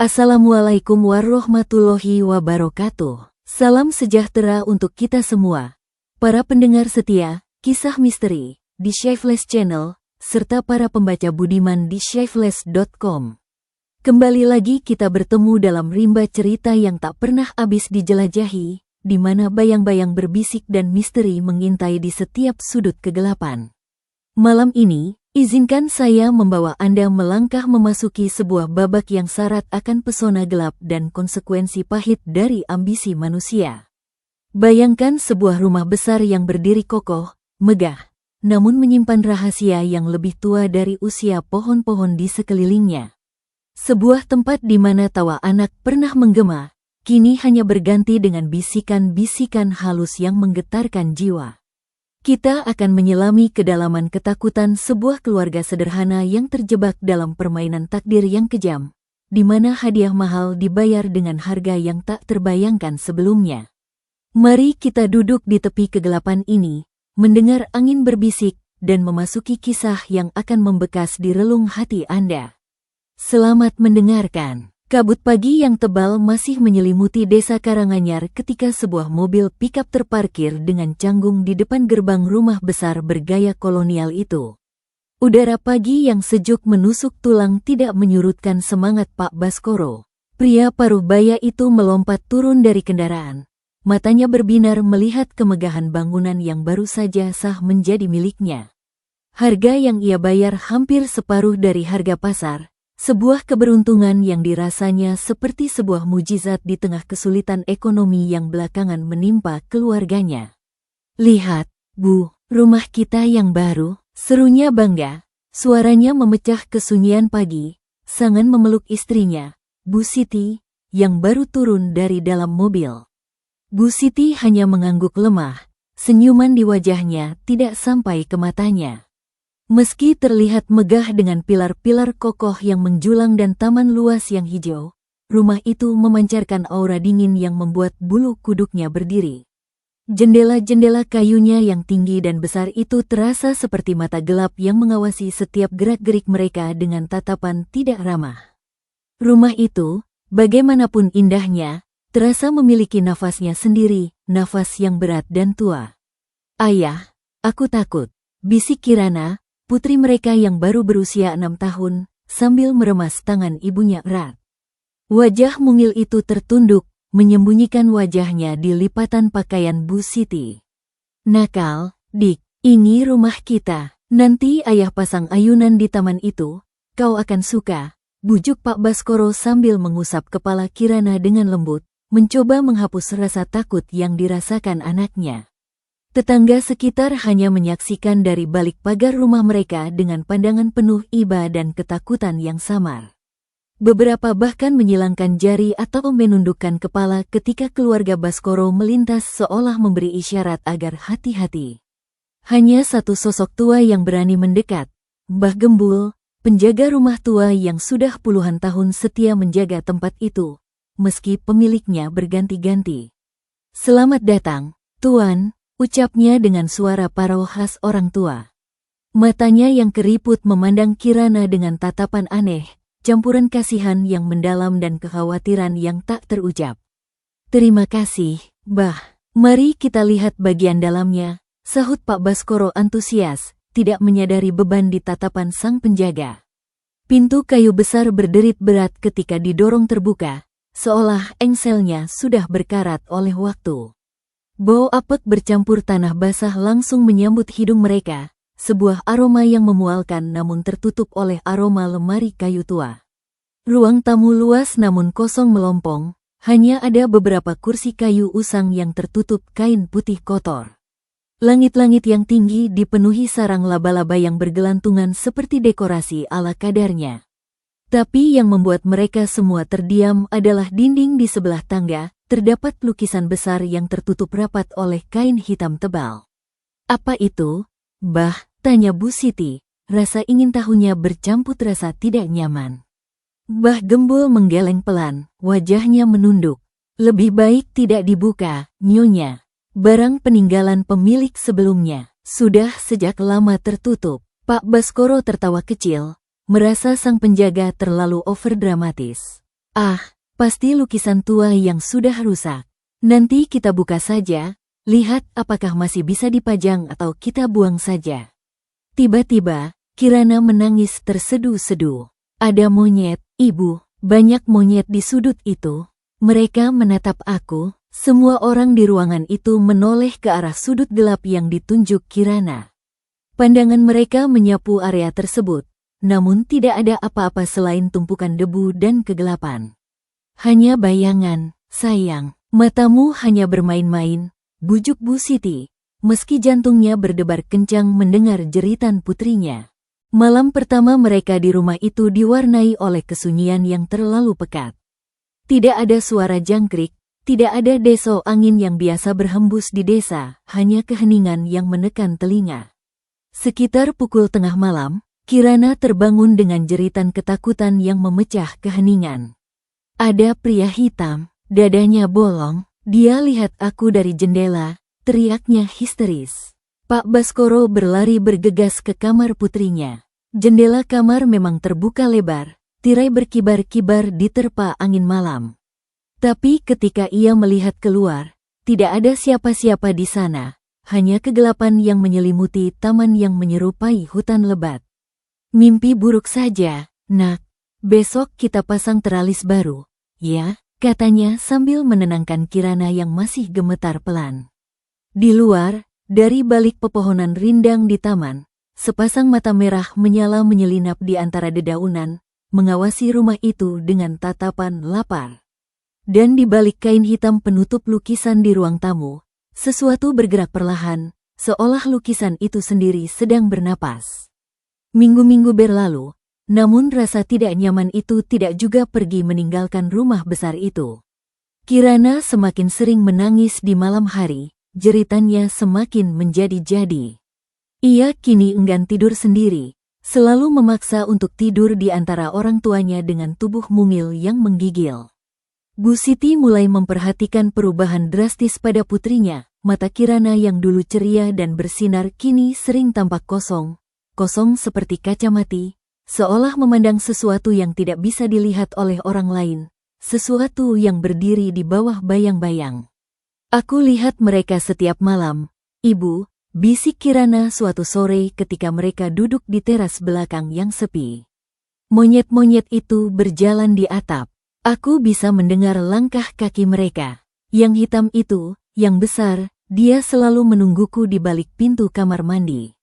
Assalamualaikum warahmatullahi wabarakatuh. Salam sejahtera untuk kita semua. Para pendengar setia, kisah misteri di Shyfeless Channel, serta para pembaca budiman di shyfeless.com. Kembali lagi kita bertemu dalam rimba cerita yang tak pernah habis dijelajahi, di mana bayang-bayang berbisik dan misteri mengintai di setiap sudut kegelapan. Malam ini, izinkan saya membawa Anda melangkah memasuki sebuah babak yang syarat akan pesona gelap dan konsekuensi pahit dari ambisi manusia. Bayangkan sebuah rumah besar yang berdiri kokoh, megah, namun menyimpan rahasia yang lebih tua dari usia pohon-pohon di sekelilingnya. Sebuah tempat di mana tawa anak pernah menggema, kini hanya berganti dengan bisikan-bisikan halus yang menggetarkan jiwa. Kita akan menyelami kedalaman ketakutan sebuah keluarga sederhana yang terjebak dalam permainan takdir yang kejam, di mana hadiah mahal dibayar dengan harga yang tak terbayangkan sebelumnya. Mari kita duduk di tepi kegelapan ini, mendengar angin berbisik, dan memasuki kisah yang akan membekas di relung hati Anda. Selamat mendengarkan. Kabut pagi yang tebal masih menyelimuti desa Karanganyar ketika sebuah mobil pikap terparkir dengan canggung di depan gerbang rumah besar bergaya kolonial itu. Udara pagi yang sejuk menusuk tulang tidak menyurutkan semangat Pak Baskoro. Pria paruh baya itu melompat turun dari kendaraan. Matanya berbinar melihat kemegahan bangunan yang baru saja sah menjadi miliknya. Harga yang ia bayar hampir separuh dari harga pasar. Sebuah keberuntungan yang dirasanya seperti sebuah mujizat di tengah kesulitan ekonomi yang belakangan menimpa keluarganya. "Lihat, Bu, rumah kita yang baru," serunya bangga. Suaranya memecah kesunyian pagi. Sangan memeluk istrinya, Bu Siti, yang baru turun dari dalam mobil. Bu Siti hanya mengangguk lemah, senyuman di wajahnya tidak sampai ke matanya. Meski terlihat megah dengan pilar-pilar kokoh yang menjulang dan taman luas yang hijau, rumah itu memancarkan aura dingin yang membuat bulu kuduknya berdiri. Jendela-jendela kayunya yang tinggi dan besar itu terasa seperti mata gelap yang mengawasi setiap gerak-gerik mereka dengan tatapan tidak ramah. Rumah itu, bagaimanapun indahnya, terasa memiliki nafasnya sendiri, nafas yang berat dan tua. "Ayah, aku takut," bisik Kirana, putri mereka yang baru berusia 6 tahun, sambil meremas tangan ibunya erat. Wajah mungil itu tertunduk, menyembunyikan wajahnya di lipatan pakaian Bu Siti. "Nakal, Dik, ini rumah kita. Nanti ayah pasang ayunan di taman itu, kau akan suka," bujuk Pak Baskoro sambil mengusap kepala Kirana dengan lembut, mencoba menghapus rasa takut yang dirasakan anaknya. Tetangga sekitar hanya menyaksikan dari balik pagar rumah mereka dengan pandangan penuh iba dan ketakutan yang samar. Beberapa bahkan menyilangkan jari atau menundukkan kepala ketika keluarga Baskoro melintas seolah memberi isyarat agar hati-hati. Hanya satu sosok tua yang berani mendekat, Mbah Gembul, penjaga rumah tua yang sudah puluhan tahun setia menjaga tempat itu, meski pemiliknya berganti-ganti. "Selamat datang, Tuan," ucapnya dengan suara parau khas orang tua. Matanya yang keriput memandang Kirana dengan tatapan aneh, campuran kasihan yang mendalam dan kekhawatiran yang tak terucap. "Terima kasih, Bah. Mari kita lihat bagian dalamnya," sahut Pak Baskoro antusias, tidak menyadari beban di tatapan sang penjaga. Pintu kayu besar berderit berat ketika didorong terbuka, seolah engselnya sudah berkarat oleh waktu. Bau apek bercampur tanah basah langsung menyambut hidung mereka, sebuah aroma yang memualkan namun tertutup oleh aroma lemari kayu tua. Ruang tamu luas namun kosong melompong, hanya ada beberapa kursi kayu usang yang tertutup kain putih kotor. Langit-langit yang tinggi dipenuhi sarang laba-laba yang bergelantungan seperti dekorasi ala kadarnya. Tapi yang membuat mereka semua terdiam adalah dinding di sebelah tangga. Terdapat lukisan besar yang tertutup rapat oleh kain hitam tebal. "Apa itu, Bah?" tanya Bu Siti, rasa ingin tahunya bercampur rasa tidak nyaman. Mbah Gembul menggeleng pelan, wajahnya menunduk. "Lebih baik tidak dibuka, Nyonya. Barang peninggalan pemilik sebelumnya, sudah sejak lama tertutup." Pak Baskoro tertawa kecil, merasa sang penjaga terlalu overdramatis. Ah, pasti lukisan tua yang sudah rusak. Nanti kita buka saja, lihat apakah masih bisa dipajang atau kita buang saja. Tiba-tiba, Kirana menangis terseduh-seduh. Ada monyet, ibu, banyak monyet di sudut itu. Mereka menatap aku, semua orang di ruangan itu menoleh ke arah sudut gelap yang ditunjuk Kirana. Pandangan mereka menyapu area tersebut, namun tidak ada apa-apa selain tumpukan debu dan kegelapan. Hanya bayangan, sayang, matamu hanya bermain-main, bujuk Bu Siti, meski jantungnya berdebar kencang mendengar jeritan putrinya. Malam pertama mereka di rumah itu diwarnai oleh kesunyian yang terlalu pekat. Tidak ada suara jangkrik, tidak ada desau angin yang biasa berhembus di desa, hanya keheningan yang menekan telinga. Sekitar pukul tengah malam, Kirana terbangun dengan jeritan ketakutan yang memecah keheningan. Ada pria hitam, dadanya bolong, dia lihat aku dari jendela, teriaknya histeris. Pak Baskoro berlari bergegas ke kamar putrinya. Jendela kamar memang terbuka lebar, tirai berkibar-kibar diterpa angin malam. Tapi ketika ia melihat keluar, tidak ada siapa-siapa di sana, hanya kegelapan yang menyelimuti taman yang menyerupai hutan lebat. Mimpi buruk saja, nak. Besok kita pasang teralis baru, ya, katanya sambil menenangkan Kirana yang masih gemetar pelan. Di luar, dari balik pepohonan rindang di taman, sepasang mata merah menyala menyelinap di antara dedaunan, mengawasi rumah itu dengan tatapan lapar. Dan di balik kain hitam penutup lukisan di ruang tamu, sesuatu bergerak perlahan, seolah lukisan itu sendiri sedang bernapas. Minggu-minggu berlalu, namun rasa tidak nyaman itu tidak juga pergi meninggalkan rumah besar itu. Kirana semakin sering menangis di malam hari, jeritannya semakin menjadi-jadi. Ia kini enggan tidur sendiri, selalu memaksa untuk tidur di antara orang tuanya dengan tubuh mungil yang menggigil. Bu Siti mulai memperhatikan perubahan drastis pada putrinya, mata Kirana yang dulu ceria dan bersinar kini sering tampak kosong seperti kaca mati, seolah memandang sesuatu yang tidak bisa dilihat oleh orang lain, sesuatu yang berdiri di bawah bayang-bayang. Aku lihat mereka setiap malam, Ibu, bisik Kirana suatu sore ketika mereka duduk di teras belakang yang sepi. Monyet-monyet itu berjalan di atap. Aku bisa mendengar langkah kaki mereka. Yang hitam itu, yang besar, dia selalu menungguku di balik pintu kamar mandi.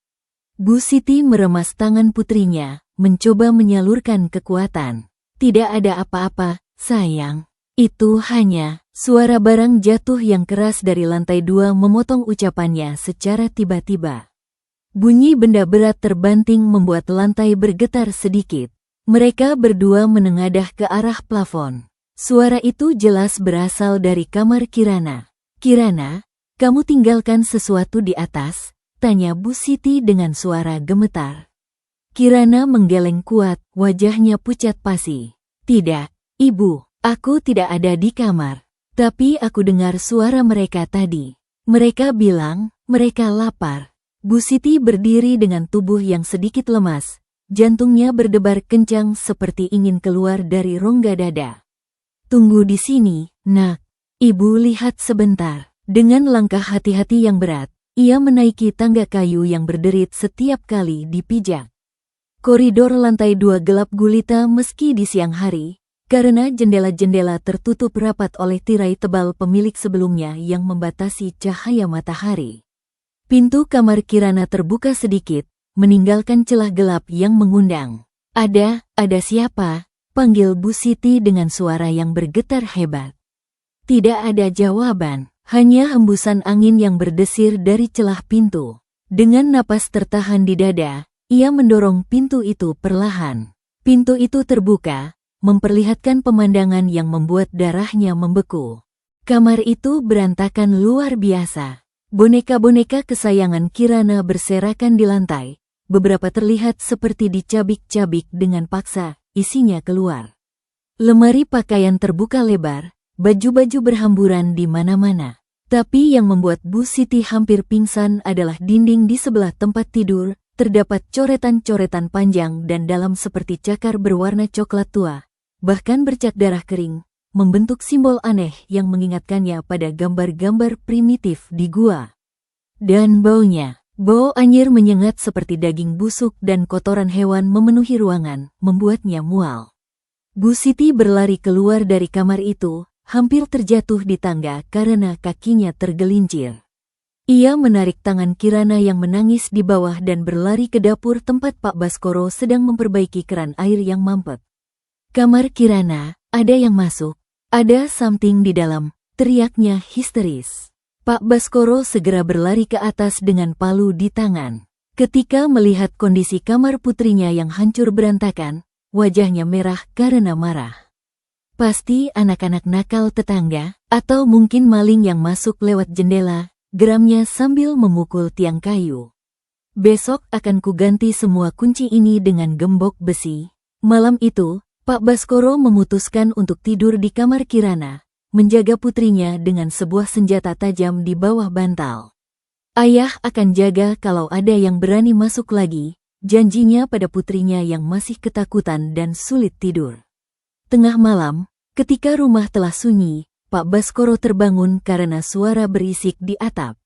Bu Siti meremas tangan putrinya, mencoba menyalurkan kekuatan. Tidak ada apa-apa, sayang. Itu hanya suara barang jatuh yang keras dari lantai 2 memotong ucapannya secara tiba-tiba. Bunyi benda berat terbanting membuat lantai bergetar sedikit. Mereka berdua menengadah ke arah plafon. Suara itu jelas berasal dari kamar Kirana. Kirana, kamu tinggalkan sesuatu di atas? Tanya Bu Siti dengan suara gemetar. Kirana menggeleng kuat, wajahnya pucat pasi. Tidak, Ibu, aku tidak ada di kamar. Tapi aku dengar suara mereka tadi. Mereka bilang, mereka lapar. Bu Siti berdiri dengan tubuh yang sedikit lemas. Jantungnya berdebar kencang seperti ingin keluar dari rongga dada. Tunggu di sini, nak. Ibu lihat sebentar. Dengan langkah hati-hati yang berat, ia menaiki tangga kayu yang berderit setiap kali dipijak. Koridor lantai 2 gelap gulita meski di siang hari, karena jendela-jendela tertutup rapat oleh tirai tebal pemilik sebelumnya yang membatasi cahaya matahari. Pintu kamar Kirana terbuka sedikit, meninggalkan celah gelap yang mengundang. Ada siapa? Panggil Bu Siti dengan suara yang bergetar hebat. Tidak ada jawaban. Hanya hembusan angin yang berdesir dari celah pintu. Dengan napas tertahan di dada, ia mendorong pintu itu perlahan. Pintu itu terbuka, memperlihatkan pemandangan yang membuat darahnya membeku. Kamar itu berantakan luar biasa. Boneka-boneka kesayangan Kirana berserakan di lantai. Beberapa terlihat seperti dicabik-cabik dengan paksa, isinya keluar. Lemari pakaian terbuka lebar. Baju-baju berhamburan di mana-mana. Tapi yang membuat Bu Siti hampir pingsan adalah dinding di sebelah tempat tidur, terdapat coretan-coretan panjang dan dalam seperti cakar berwarna coklat tua. bahkan bercak darah kering, membentuk simbol aneh yang mengingatkannya pada gambar-gambar primitif di gua. Dan baunya, bau anyir menyengat seperti daging busuk dan kotoran hewan memenuhi ruangan, membuatnya mual. Bu Siti berlari keluar dari kamar itu, hampir terjatuh di tangga karena kakinya tergelincir. Ia menarik tangan Kirana yang menangis di bawah dan berlari ke dapur tempat Pak Baskoro sedang memperbaiki keran air yang mampet. Kamar Kirana, ada yang masuk, ada something di dalam, teriaknya histeris. Pak Baskoro segera berlari ke atas dengan palu di tangan. Ketika melihat kondisi kamar putrinya yang hancur berantakan, wajahnya merah karena marah. Pasti anak-anak nakal tetangga, atau mungkin maling yang masuk lewat jendela, geramnya sambil memukul tiang kayu. Besok akan kuganti semua kunci ini dengan gembok besi. Malam itu, Pak Baskoro memutuskan untuk tidur di kamar Kirana, menjaga putrinya dengan sebuah senjata tajam di bawah bantal. Ayah akan jaga kalau ada yang berani masuk lagi, janjinya pada putrinya yang masih ketakutan dan sulit tidur. Tengah malam, ketika rumah telah sunyi, Pak Baskoro terbangun karena suara berisik di atap.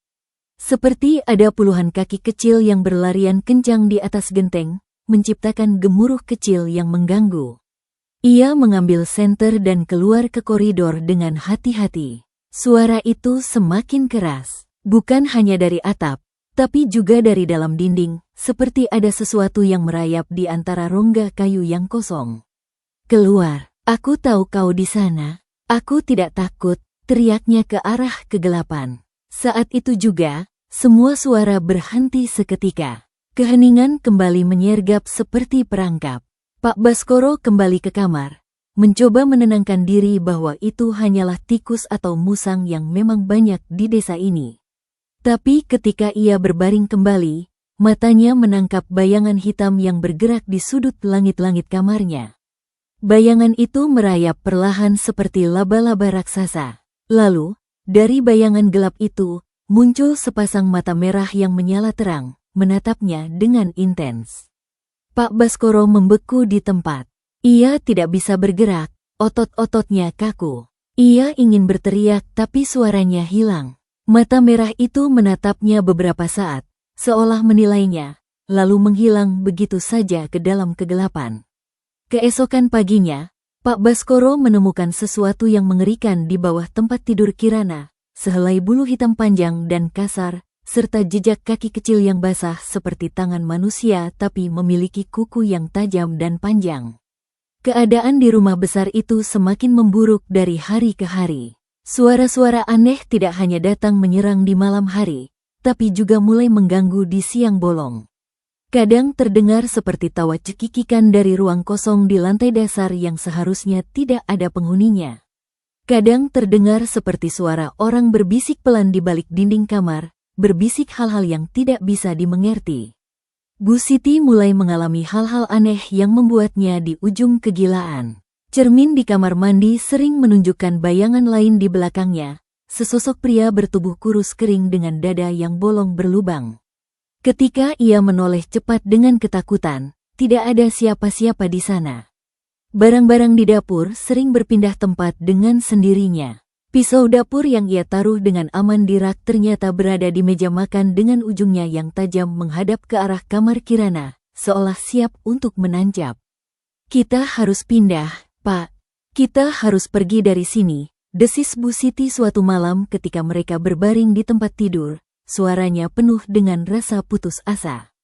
Seperti ada puluhan kaki kecil yang berlarian kencang di atas genteng, menciptakan gemuruh kecil yang mengganggu. Ia mengambil senter dan keluar ke koridor dengan hati-hati. Suara itu semakin keras, bukan hanya dari atap, tapi juga dari dalam dinding, seperti ada sesuatu yang merayap di antara rongga kayu yang kosong. Keluar, aku tahu kau di sana. Aku tidak takut, teriaknya ke arah kegelapan. Saat itu juga, semua suara berhenti seketika. Keheningan kembali menyergap seperti perangkap. Pak Baskoro kembali ke kamar, mencoba menenangkan diri bahwa itu hanyalah tikus atau musang yang memang banyak di desa ini. Tapi ketika ia berbaring kembali, matanya menangkap bayangan hitam yang bergerak di sudut langit-langit kamarnya. Bayangan itu merayap perlahan seperti laba-laba raksasa. Lalu, dari bayangan gelap itu, muncul sepasang mata merah yang menyala terang, menatapnya dengan intens. Pak Baskoro membeku di tempat. Ia tidak bisa bergerak, otot-ototnya kaku. Ia ingin berteriak tapi suaranya hilang. Mata merah itu menatapnya beberapa saat, seolah menilainya, lalu menghilang begitu saja ke dalam kegelapan. Keesokan paginya, Pak Baskoro menemukan sesuatu yang mengerikan di bawah tempat tidur Kirana, sehelai bulu hitam panjang dan kasar, serta jejak kaki kecil yang basah seperti tangan manusia tapi memiliki kuku yang tajam dan panjang. Keadaan di rumah besar itu semakin memburuk dari hari ke hari. Suara-suara aneh tidak hanya datang menyerang di malam hari, tapi juga mulai mengganggu di siang bolong. Kadang terdengar seperti tawa cekikikan dari ruang kosong di lantai dasar yang seharusnya tidak ada penghuninya. Kadang terdengar seperti suara orang berbisik pelan di balik dinding kamar, berbisik hal-hal yang tidak bisa dimengerti. Bu Siti mulai mengalami hal-hal aneh yang membuatnya di ujung kegilaan. Cermin di kamar mandi sering menunjukkan bayangan lain di belakangnya, sesosok pria bertubuh kurus kering dengan dada yang bolong berlubang. Ketika ia menoleh cepat dengan ketakutan, tidak ada siapa-siapa di sana. Barang-barang di dapur sering berpindah tempat dengan sendirinya. Pisau dapur yang ia taruh dengan aman di rak ternyata berada di meja makan dengan ujungnya yang tajam menghadap ke arah kamar Kirana, seolah siap untuk menancap. Kita harus pindah, Pak. Kita harus pergi dari sini, desis Bu Siti suatu malam ketika mereka berbaring di tempat tidur. Suaranya penuh dengan rasa putus asa.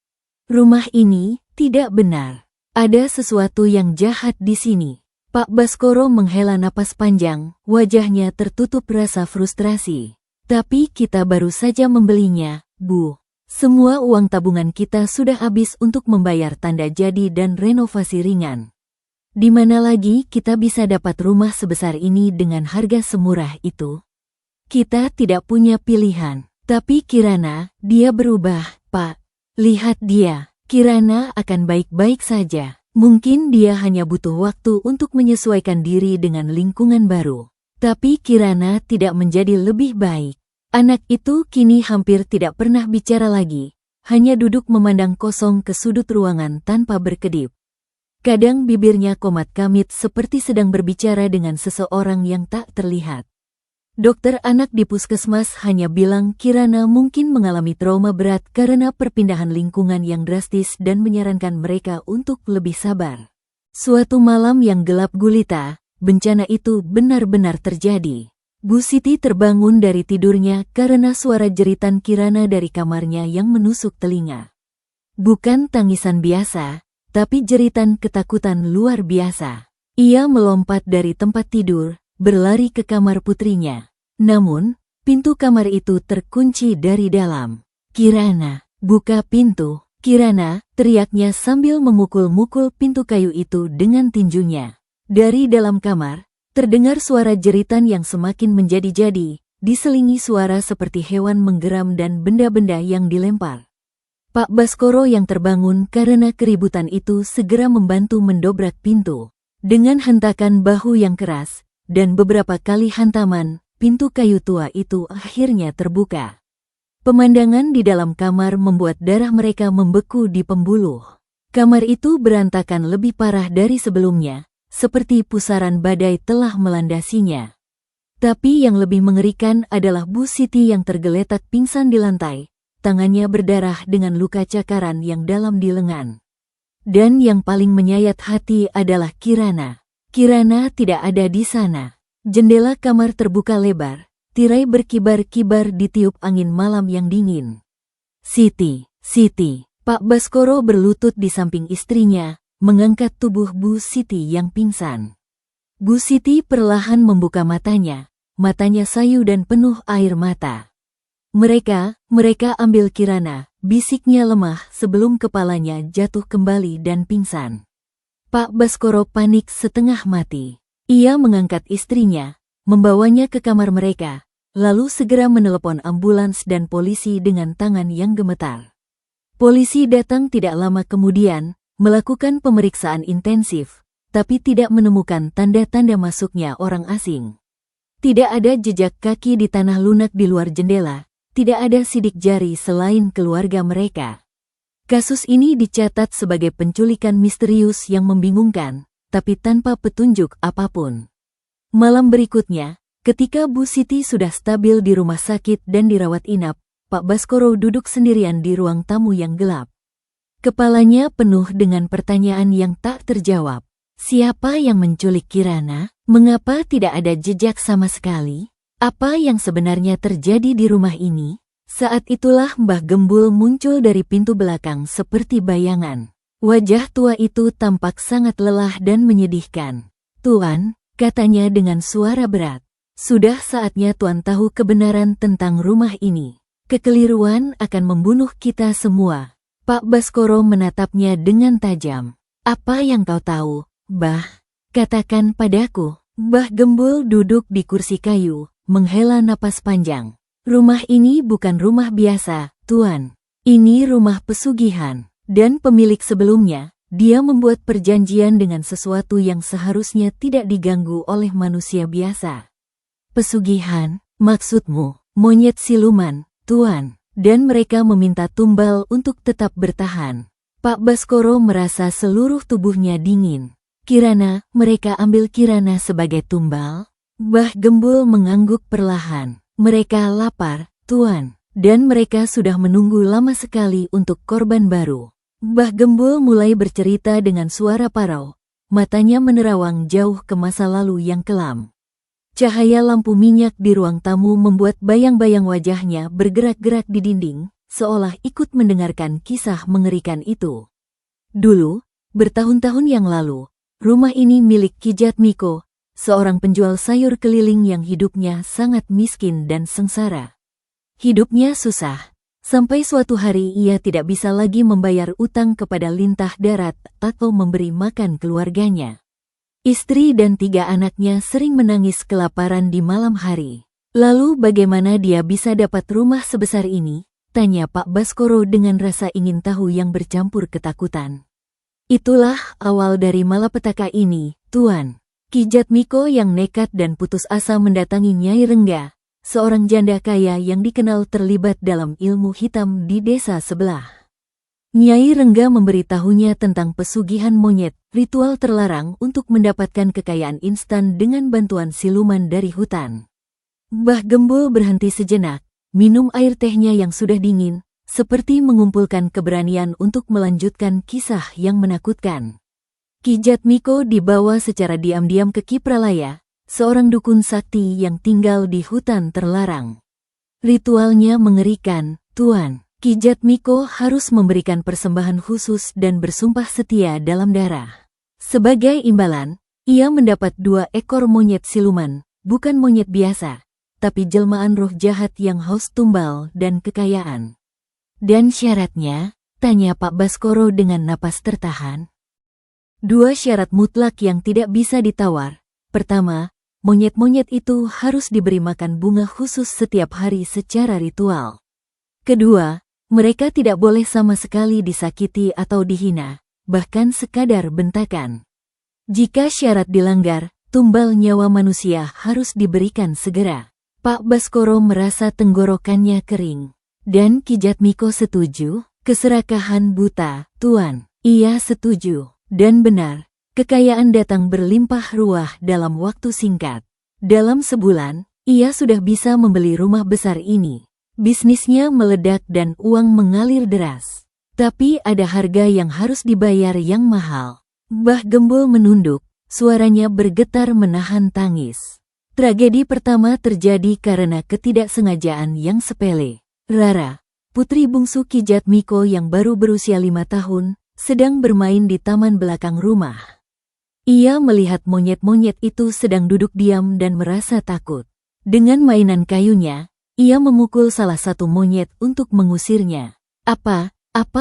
Rumah ini tidak benar. Ada sesuatu yang jahat di sini. Pak Baskoro menghela napas panjang, wajahnya tertutup rasa frustrasi. Tapi kita baru saja membelinya, Bu. Semua uang tabungan kita sudah habis untuk membayar tanda jadi dan renovasi ringan. Di mana lagi kita bisa dapat rumah sebesar ini dengan harga semurah itu? Kita tidak punya pilihan. Tapi Kirana, dia berubah, Pak. Lihat dia, Kirana akan baik-baik saja. Mungkin dia hanya butuh waktu untuk menyesuaikan diri dengan lingkungan baru. Tapi Kirana tidak menjadi lebih baik. Anak itu kini hampir tidak pernah bicara lagi, hanya duduk memandang kosong ke sudut ruangan tanpa berkedip. Kadang bibirnya komat kamit seperti sedang berbicara dengan seseorang yang tak terlihat. Dokter anak di puskesmas hanya bilang Kirana mungkin mengalami trauma berat karena perpindahan lingkungan yang drastis dan menyarankan mereka untuk lebih sabar. Suatu malam yang gelap gulita, bencana itu benar-benar terjadi. Bu Siti terbangun dari tidurnya karena suara jeritan Kirana dari kamarnya yang menusuk telinga. Bukan tangisan biasa, tapi jeritan ketakutan luar biasa. Ia melompat dari tempat tidur, berlari ke kamar putrinya. Namun, pintu kamar itu terkunci dari dalam. "Kirana, buka pintu, Kirana!" teriaknya sambil memukul-mukul pintu kayu itu dengan tinjunya. Dari dalam kamar, terdengar suara jeritan yang semakin menjadi-jadi, diselingi suara seperti hewan menggeram dan benda-benda yang dilempar. Pak Baskoro yang terbangun karena keributan itu segera membantu mendobrak pintu. Dengan hentakan bahu yang keras, dan beberapa kali hantaman, pintu kayu tua itu akhirnya terbuka. Pemandangan di dalam kamar membuat darah mereka membeku di pembuluh. Kamar itu berantakan lebih parah dari sebelumnya, seperti pusaran badai telah melandasinya. Tapi yang lebih mengerikan adalah Bu Siti yang tergeletak pingsan di lantai, tangannya berdarah dengan luka cakaran yang dalam di lengan. Dan yang paling menyayat hati adalah Kirana. Kirana tidak ada di sana. Jendela kamar terbuka lebar, tirai berkibar-kibar ditiup angin malam yang dingin. "Siti, Siti!" Pak Baskoro berlutut di samping istrinya, mengangkat tubuh Bu Siti yang pingsan. Bu Siti perlahan membuka matanya sayu dan penuh air mata. Mereka ambil Kirana," bisiknya lemah sebelum kepalanya jatuh kembali dan pingsan. Pak Baskoro panik setengah mati. Ia mengangkat istrinya, membawanya ke kamar mereka, lalu segera menelepon ambulans dan polisi dengan tangan yang gemetar. Polisi datang tidak lama kemudian, melakukan pemeriksaan intensif, tapi tidak menemukan tanda-tanda masuknya orang asing. Tidak ada jejak kaki di tanah lunak di luar jendela, tidak ada sidik jari selain keluarga mereka. Kasus ini dicatat sebagai penculikan misterius yang membingungkan, tapi tanpa petunjuk apapun. Malam berikutnya, ketika Bu Siti sudah stabil di rumah sakit dan dirawat inap, Pak Baskoro duduk sendirian di ruang tamu yang gelap. Kepalanya penuh dengan pertanyaan yang tak terjawab. Siapa yang menculik Kirana? Mengapa tidak ada jejak sama sekali? Apa yang sebenarnya terjadi di rumah ini? Saat itulah Mbah Gembul muncul dari pintu belakang seperti bayangan. Wajah tua itu tampak sangat lelah dan menyedihkan. "Tuan," katanya dengan suara berat, "sudah saatnya Tuan tahu kebenaran tentang rumah ini. Kekeliruan akan membunuh kita semua." Pak Baskoro menatapnya dengan tajam. "Apa yang kau tahu, Bah? Katakan padaku." Mbah Gembul duduk di kursi kayu, menghela napas panjang. "Rumah ini bukan rumah biasa, Tuan. Ini rumah pesugihan. Dan pemilik sebelumnya, dia membuat perjanjian dengan sesuatu yang seharusnya tidak diganggu oleh manusia biasa." "Pesugihan? Maksudmu, monyet siluman, Tuan?" Dan mereka meminta tumbal untuk tetap bertahan. Pak Baskoro merasa seluruh tubuhnya dingin. "Kirana, mereka ambil Kirana sebagai tumbal?" Mbah Gembul mengangguk perlahan. "Mereka lapar, Tuan, dan mereka sudah menunggu lama sekali untuk korban baru." Mbah Gembul mulai bercerita dengan suara parau, matanya menerawang jauh ke masa lalu yang kelam. Cahaya lampu minyak di ruang tamu membuat bayang-bayang wajahnya bergerak-gerak di dinding, seolah ikut mendengarkan kisah mengerikan itu. Dulu, bertahun-tahun yang lalu, rumah ini milik Ki Jatmiko, seorang penjual sayur keliling yang hidupnya sangat miskin dan sengsara. Hidupnya susah. Sampai suatu hari ia tidak bisa lagi membayar utang kepada lintah darat atau memberi makan keluarganya. Istri dan 3 anaknya sering menangis kelaparan di malam hari. "Lalu bagaimana dia bisa dapat rumah sebesar ini?" tanya Pak Baskoro dengan rasa ingin tahu yang bercampur ketakutan. "Itulah awal dari malapetaka ini, Tuan." Ki Jatmiko yang nekat dan putus asa mendatangi Nyai Rengga, seorang janda kaya yang dikenal terlibat dalam ilmu hitam di desa sebelah. Nyai Rengga memberitahunya tentang pesugihan monyet, ritual terlarang untuk mendapatkan kekayaan instan dengan bantuan siluman dari hutan. Mbah Gembul berhenti sejenak, minum air tehnya yang sudah dingin, seperti mengumpulkan keberanian untuk melanjutkan kisah yang menakutkan. Ki Jatmiko dibawa secara diam-diam ke Kipralaya, seorang dukun sakti yang tinggal di hutan terlarang. Ritualnya mengerikan, Tuan. Ki Jatmiko harus memberikan persembahan khusus dan bersumpah setia dalam darah. Sebagai imbalan, ia mendapat 2 ekor monyet siluman, bukan monyet biasa, tapi jelmaan roh jahat yang haus tumbal dan kekayaan. Dan syaratnya, tanya Pak Baskoro dengan napas tertahan. 2 syarat mutlak yang tidak bisa ditawar. Pertama, monyet-monyet itu harus diberi makan bunga khusus setiap hari secara ritual. Kedua, mereka tidak boleh sama sekali disakiti atau dihina, bahkan sekadar bentakan. Jika syarat dilanggar, tumbal nyawa manusia harus diberikan segera. Pak Baskoro merasa tenggorokannya kering. Dan Ki Jatmiko setuju? Keserakahan buta, Tuan. Ia setuju. Dan benar, kekayaan datang berlimpah ruah dalam waktu singkat. Dalam sebulan, ia sudah bisa membeli rumah besar ini. Bisnisnya meledak dan uang mengalir deras. Tapi ada harga yang harus dibayar yang mahal. Mbah Gembul menunduk, suaranya bergetar menahan tangis. Tragedi pertama terjadi karena ketidaksengajaan yang sepele. Rara, putri bungsu Ki Jatmiko yang baru berusia 5 tahun, sedang bermain di taman belakang rumah. Ia melihat monyet-monyet itu sedang duduk diam dan merasa takut. Dengan mainan kayunya, ia memukul salah satu monyet untuk mengusirnya. Apa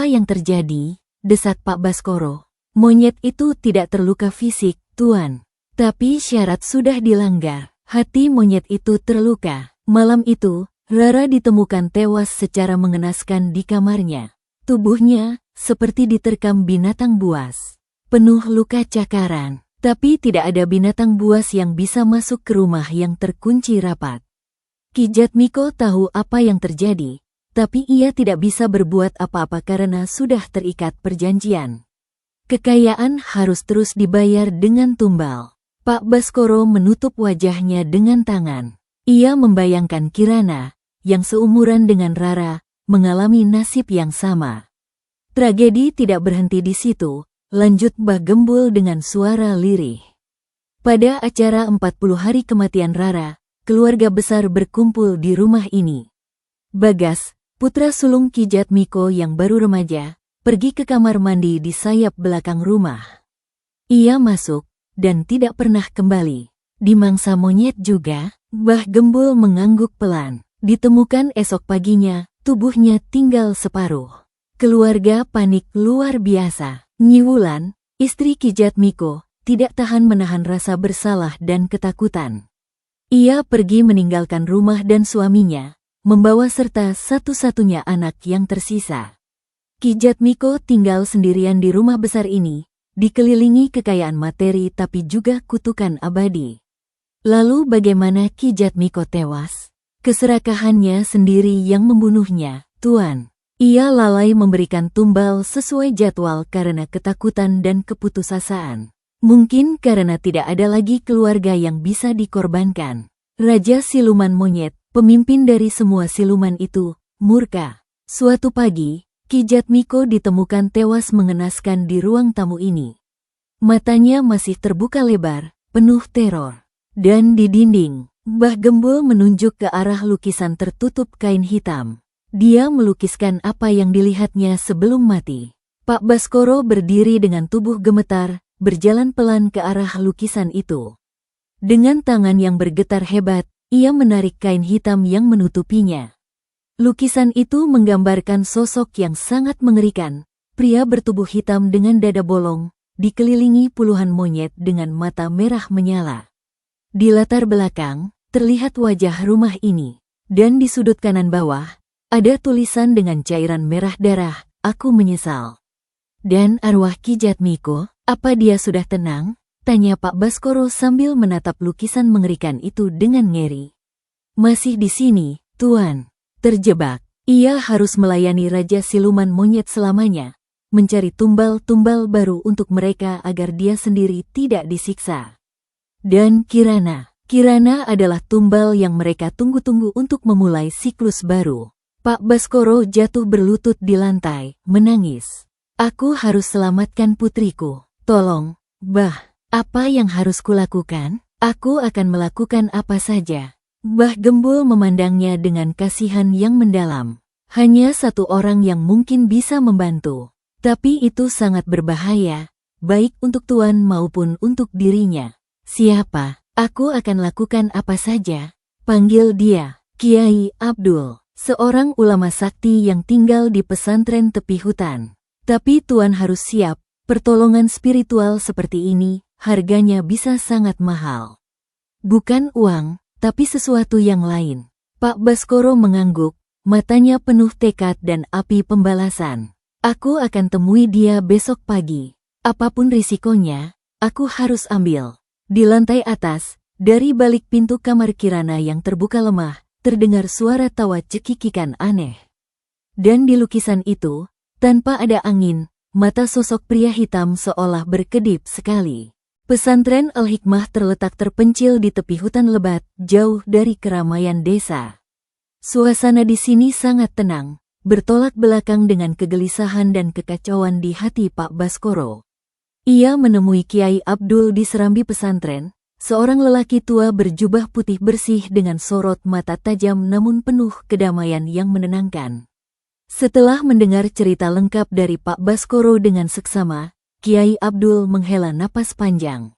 yang terjadi? Desak Pak Baskoro. Monyet itu tidak terluka fisik, Tuan. Tapi syarat sudah dilanggar. Hati monyet itu terluka. Malam itu, Rara ditemukan tewas secara mengenaskan di kamarnya. Tubuhnya seperti diterkam binatang buas. Penuh luka cakaran. Tapi tidak ada binatang buas yang bisa masuk ke rumah yang terkunci rapat. Ki Jatmiko tahu apa yang terjadi, tapi ia tidak bisa berbuat apa-apa karena sudah terikat perjanjian. Kekayaan harus terus dibayar dengan tumbal. Pak Baskoro menutup wajahnya dengan tangan. Ia membayangkan Kirana, yang seumuran dengan Rara, mengalami nasib yang sama. Tragedi tidak berhenti di situ, lanjut Mbah Gembul dengan suara lirih. Pada acara 40 hari kematian Rara, keluarga besar berkumpul di rumah ini. Bagas, putra sulung Ki Jatmiko yang baru remaja, pergi ke kamar mandi di sayap belakang rumah. Ia masuk, dan tidak pernah kembali. Dimangsa monyet juga, Mbah Gembul mengangguk pelan. Ditemukan esok paginya, tubuhnya tinggal separuh. Keluarga panik luar biasa. Nyi Wulan, istri Ki Jatmiko, tidak tahan menahan rasa bersalah dan ketakutan. Ia pergi meninggalkan rumah dan suaminya, membawa serta satu-satunya anak yang tersisa. Ki Jatmiko tinggal sendirian di rumah besar ini, dikelilingi kekayaan materi tapi juga kutukan abadi. Lalu bagaimana Ki Jatmiko tewas? Keserakahannya sendiri yang membunuhnya, Tuan. Ia lalai memberikan tumbal sesuai jadwal karena ketakutan dan keputusasaan. Mungkin karena tidak ada lagi keluarga yang bisa dikorbankan. Raja Siluman Monyet, pemimpin dari semua siluman itu, murka. Suatu pagi, Ki Jatmiko ditemukan tewas mengenaskan di ruang tamu ini. Matanya masih terbuka lebar, penuh teror. Dan di dinding, Mbah Gembul menunjuk ke arah lukisan tertutup kain hitam. Dia melukiskan apa yang dilihatnya sebelum mati. Pak Baskoro berdiri dengan tubuh gemetar, berjalan pelan ke arah lukisan itu. Dengan tangan yang bergetar hebat, ia menarik kain hitam yang menutupinya. Lukisan itu menggambarkan sosok yang sangat mengerikan, pria bertubuh hitam dengan dada bolong, dikelilingi puluhan monyet dengan mata merah menyala. Di latar belakang, terlihat wajah rumah ini, dan di sudut kanan bawah, ada tulisan dengan cairan merah darah, "Aku menyesal." Dan arwah Ki Jatmiko, apa dia sudah tenang? Tanya Pak Baskoro sambil menatap lukisan mengerikan itu dengan ngeri. Masih di sini, Tuan. Terjebak. Ia harus melayani Raja Siluman Monyet selamanya, mencari tumbal-tumbal baru untuk mereka agar dia sendiri tidak disiksa. Dan Kirana adalah tumbal yang mereka tunggu-tunggu untuk memulai siklus baru. Pak Baskoro jatuh berlutut di lantai, menangis. Aku harus selamatkan putriku. Tolong, Bah. Apa yang harus kulakukan? Aku akan melakukan apa saja. Bah Gembul memandangnya dengan kasihan yang mendalam. Hanya satu orang yang mungkin bisa membantu. Tapi itu sangat berbahaya, baik untuk Tuan maupun untuk dirinya. Siapa? Aku akan lakukan apa saja. Panggil dia, Kiai Abdul, seorang ulama sakti yang tinggal di pesantren tepi hutan. Tapi Tuan harus siap, pertolongan spiritual seperti ini, harganya bisa sangat mahal. Bukan uang, tapi sesuatu yang lain. Pak Baskoro mengangguk, matanya penuh tekad dan api pembalasan. Aku akan temui dia besok pagi. Apapun risikonya, aku harus ambil. Di lantai atas, dari balik pintu kamar Kirana yang terbuka lemah, terdengar suara tawa cekikikan aneh. Dan di lukisan itu, tanpa ada angin, mata sosok pria hitam seolah berkedip sekali. Pesantren Al-Hikmah terletak terpencil di tepi hutan lebat, jauh dari keramaian desa. Suasana di sini sangat tenang, bertolak belakang dengan kegelisahan dan kekacauan di hati Pak Baskoro. Ia menemui Kiai Abdul di serambi pesantren, seorang lelaki tua berjubah putih bersih dengan sorot mata tajam namun penuh kedamaian yang menenangkan. Setelah mendengar cerita lengkap dari Pak Baskoro dengan seksama, Kiai Abdul menghela napas panjang.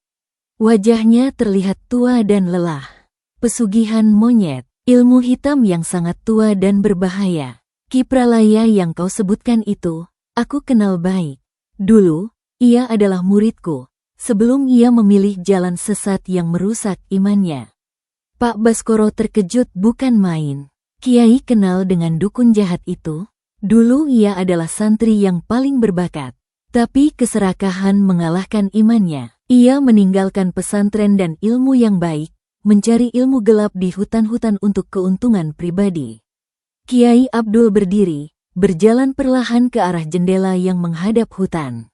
Wajahnya terlihat tua dan lelah. Pesugihan monyet, ilmu hitam yang sangat tua dan berbahaya. Ki Pralaya yang kau sebutkan itu, aku kenal baik. Dulu, ia adalah muridku, sebelum ia memilih jalan sesat yang merusak imannya. Pak Baskoro terkejut bukan main. Kiai kenal dengan dukun jahat itu. Dulu ia adalah santri yang paling berbakat. Tapi keserakahan mengalahkan imannya. Ia meninggalkan pesantren dan ilmu yang baik, mencari ilmu gelap di hutan-hutan untuk keuntungan pribadi. Kiai Abdul berdiri, berjalan perlahan ke arah jendela yang menghadap hutan.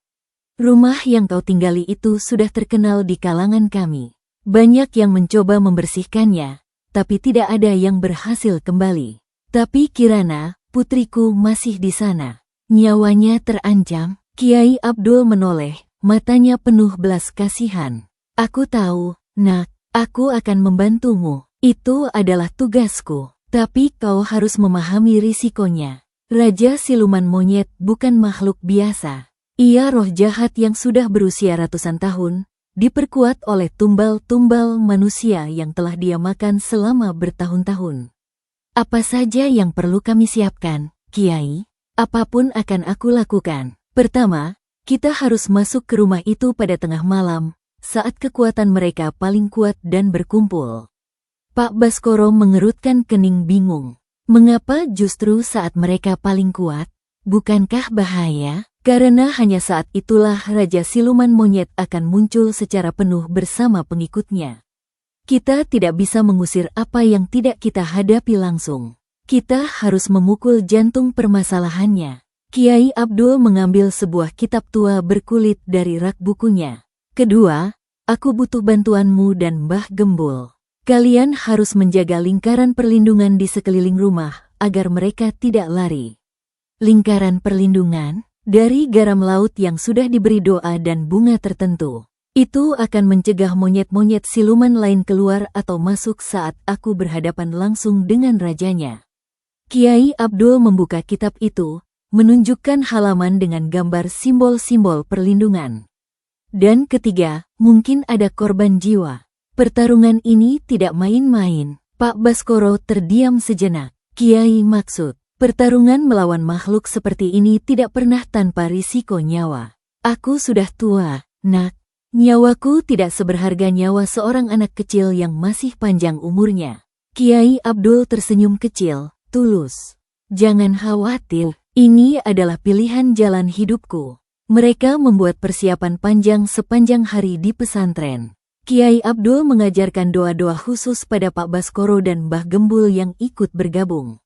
Rumah yang kau tinggali itu sudah terkenal di kalangan kami. Banyak yang mencoba membersihkannya, tapi tidak ada yang berhasil kembali. Tapi Kirana, putriku masih di sana. Nyawanya terancam. Kiai Abdul menoleh, matanya penuh belas kasihan. Aku tahu, nak, aku akan membantumu. Itu adalah tugasku. Tapi kau harus memahami risikonya. Raja siluman monyet bukan makhluk biasa. Ia roh jahat yang sudah berusia ratusan tahun, diperkuat oleh tumbal-tumbal manusia yang telah dia makan selama bertahun-tahun. Apa saja yang perlu kami siapkan, Kiai? Apapun akan aku lakukan. Pertama, kita harus masuk ke rumah itu pada tengah malam, saat kekuatan mereka paling kuat dan berkumpul. Pak Baskoro mengerutkan kening bingung. Mengapa justru saat mereka paling kuat? Bukankah bahaya? Karena hanya saat itulah Raja Siluman Monyet akan muncul secara penuh bersama pengikutnya. Kita tidak bisa mengusir apa yang tidak kita hadapi langsung. Kita harus memukul jantung permasalahannya. Kiai Abdul mengambil sebuah kitab tua berkulit dari rak bukunya. Kedua, aku butuh bantuanmu dan Mbah Gembul. Kalian harus menjaga lingkaran perlindungan di sekeliling rumah, agar mereka tidak lari. Lingkaran perlindungan? Dari garam laut yang sudah diberi doa dan bunga tertentu. Itu akan mencegah monyet-monyet siluman lain keluar atau masuk saat aku berhadapan langsung dengan rajanya. Kiai Abdul membuka kitab itu, menunjukkan halaman dengan gambar simbol-simbol perlindungan. Dan ketiga, mungkin ada korban jiwa. Pertarungan ini tidak main-main. Pak Baskoro terdiam sejenak. Kiai maksud, pertarungan melawan makhluk seperti ini tidak pernah tanpa risiko nyawa. Aku sudah tua, nak. Nyawaku tidak seberharga nyawa seorang anak kecil yang masih panjang umurnya. Kiai Abdul tersenyum kecil, tulus. Jangan khawatir. Ini adalah pilihan jalan hidupku. Mereka membuat persiapan panjang sepanjang hari di pesantren. Kiai Abdul mengajarkan doa-doa khusus pada Pak Baskoro dan Mbah Gembul yang ikut bergabung.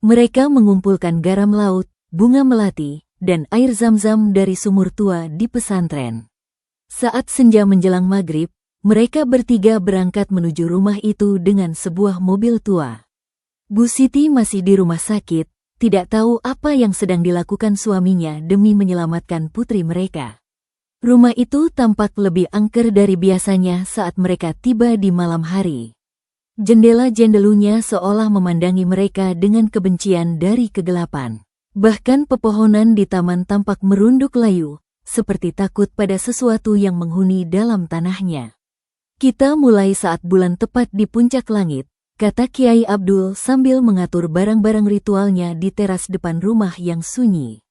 Mereka mengumpulkan garam laut, bunga melati, dan air zam-zam dari sumur tua di pesantren. Saat senja menjelang maghrib, mereka bertiga berangkat menuju rumah itu dengan sebuah mobil tua. Bu Siti masih di rumah sakit, tidak tahu apa yang sedang dilakukan suaminya demi menyelamatkan putri mereka. Rumah itu tampak lebih angker dari biasanya saat mereka tiba di malam hari. Jendela-jendelunya seolah memandangi mereka dengan kebencian dari kegelapan. Bahkan pepohonan di taman tampak merunduk layu, seperti takut pada sesuatu yang menghuni dalam tanahnya. Kita mulai saat bulan tepat di puncak langit, kata Kiai Abdul sambil mengatur barang-barang ritualnya di teras depan rumah yang sunyi.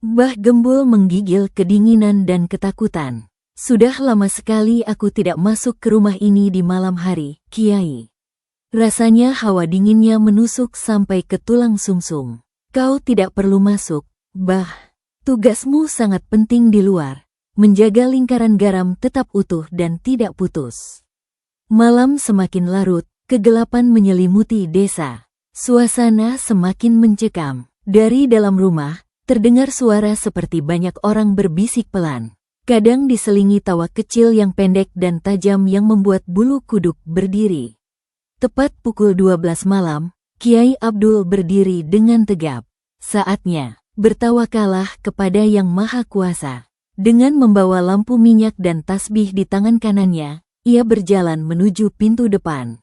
Mbah Gembul menggigil kedinginan dan ketakutan. Sudah lama sekali aku tidak masuk ke rumah ini di malam hari, Kiai. Rasanya hawa dinginnya menusuk sampai ke tulang sumsum. Kau tidak perlu masuk, Mbah. Tugasmu sangat penting di luar. Menjaga lingkaran garam tetap utuh dan tidak putus. Malam semakin larut, kegelapan menyelimuti desa. Suasana semakin mencekam. Dari dalam rumah, terdengar suara seperti banyak orang berbisik pelan. Kadang diselingi tawa kecil yang pendek dan tajam yang membuat bulu kuduk berdiri. Tepat pukul 12 malam, Kiai Abdul berdiri dengan tegap. Saatnya bertawakalah kepada Yang Maha Kuasa. Dengan membawa lampu minyak dan tasbih di tangan kanannya, ia berjalan menuju pintu depan.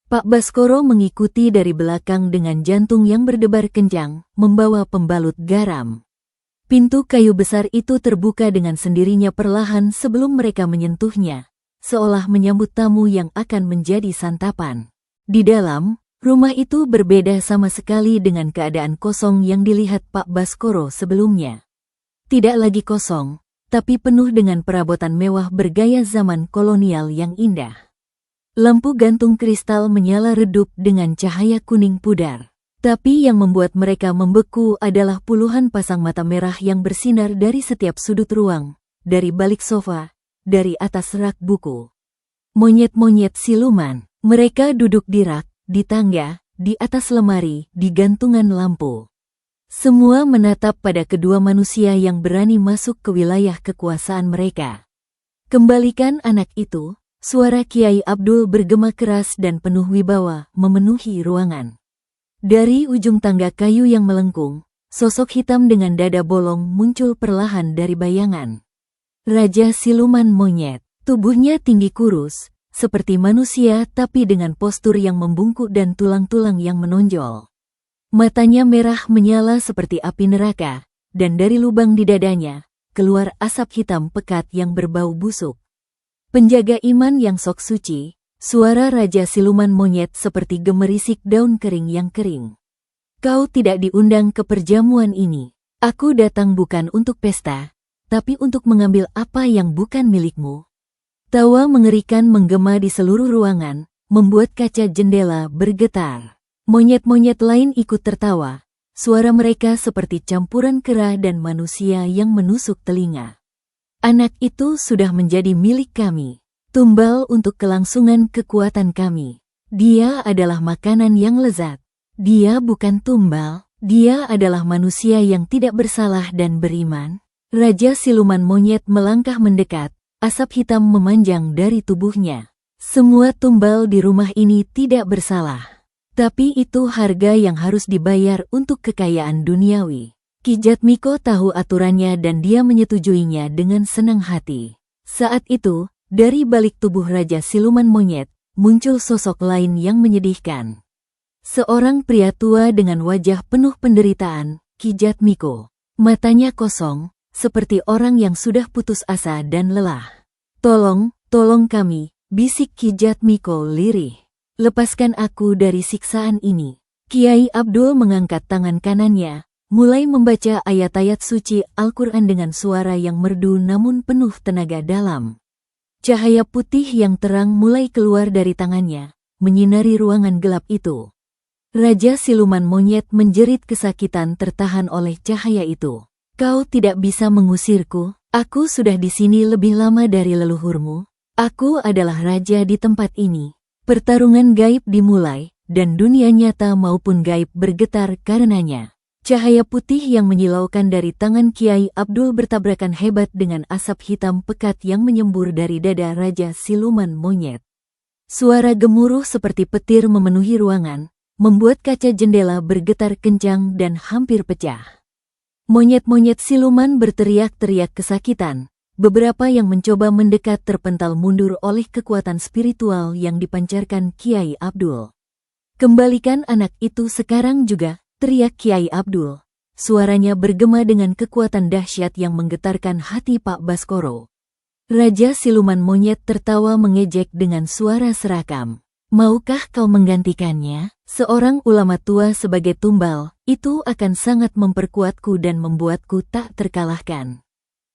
Pak Baskoro mengikuti dari belakang dengan jantung yang berdebar kencang, membawa pembalut garam. Pintu kayu besar itu terbuka dengan sendirinya perlahan sebelum mereka menyentuhnya, seolah menyambut tamu yang akan menjadi santapan. Di dalam, rumah itu berbeda sama sekali dengan keadaan kosong yang dilihat Pak Baskoro sebelumnya. Tidak lagi kosong, tapi penuh dengan perabotan mewah bergaya zaman kolonial yang indah. Lampu gantung kristal menyala redup dengan cahaya kuning pudar. Tapi yang membuat mereka membeku adalah puluhan pasang mata merah yang bersinar dari setiap sudut ruang, dari balik sofa, dari atas rak buku. Monyet-monyet siluman, mereka duduk di rak, di tangga, di atas lemari, di gantungan lampu. Semua menatap pada kedua manusia yang berani masuk ke wilayah kekuasaan mereka. Kembalikan anak itu, suara Kiai Abdul bergema keras dan penuh wibawa memenuhi ruangan. Dari ujung tangga kayu yang melengkung, sosok hitam dengan dada bolong muncul perlahan dari bayangan. Raja siluman monyet, tubuhnya tinggi kurus, seperti manusia tapi dengan postur yang membungkuk dan tulang-tulang yang menonjol. Matanya merah menyala seperti api neraka, dan dari lubang di dadanya, keluar asap hitam pekat yang berbau busuk. Penjaga iman yang sok suci, suara Raja Siluman Monyet seperti gemerisik daun kering yang kering. Kau tidak diundang ke perjamuan ini. Aku datang bukan untuk pesta, tapi untuk mengambil apa yang bukan milikmu. Tawa mengerikan menggema di seluruh ruangan, membuat kaca jendela bergetar. Monyet-monyet lain ikut tertawa. Suara mereka seperti campuran kera dan manusia yang menusuk telinga. Anak itu sudah menjadi milik kami. Tumbal untuk kelangsungan kekuatan kami. Dia adalah makanan yang lezat. Dia bukan tumbal. Dia adalah manusia yang tidak bersalah dan beriman. Raja Siluman Monyet melangkah mendekat. Asap hitam memanjang dari tubuhnya. Semua tumbal di rumah ini tidak bersalah. Tapi itu harga yang harus dibayar untuk kekayaan duniawi. Ki Jatmiko tahu aturannya dan dia menyetujuinya dengan senang hati. Saat itu, dari balik tubuh Raja Siluman Monyet, muncul sosok lain yang menyedihkan. Seorang pria tua dengan wajah penuh penderitaan, Ki Jatmiko. Matanya kosong, seperti orang yang sudah putus asa dan lelah. Tolong kami, bisik Ki Jatmiko lirih. Lepaskan aku dari siksaan ini. Kiai Abdul mengangkat tangan kanannya, mulai membaca ayat-ayat suci Al-Quran dengan suara yang merdu namun penuh tenaga dalam. Cahaya putih yang terang mulai keluar dari tangannya, menyinari ruangan gelap itu. Raja Siluman Monyet menjerit kesakitan tertahan oleh cahaya itu. Kau tidak bisa mengusirku, aku sudah di sini lebih lama dari leluhurmu. Aku adalah raja di tempat ini. Pertarungan gaib dimulai, dan dunia nyata maupun gaib bergetar karenanya. Cahaya putih yang menyilaukan dari tangan Kiai Abdul bertabrakan hebat dengan asap hitam pekat yang menyembur dari dada Raja Siluman Monyet. Suara gemuruh seperti petir memenuhi ruangan, membuat kaca jendela bergetar kencang dan hampir pecah. Monyet-monyet siluman berteriak-teriak kesakitan. Beberapa yang mencoba mendekat terpental mundur oleh kekuatan spiritual yang dipancarkan Kiai Abdul. "Kembalikan anak itu sekarang juga," teriak Kiai Abdul. Suaranya bergema dengan kekuatan dahsyat yang menggetarkan hati Pak Baskoro. Raja Siluman Monyet tertawa mengejek dengan suara serakam. "Maukah kau menggantikannya? Seorang ulama tua sebagai tumbal, itu akan sangat memperkuatku dan membuatku tak terkalahkan."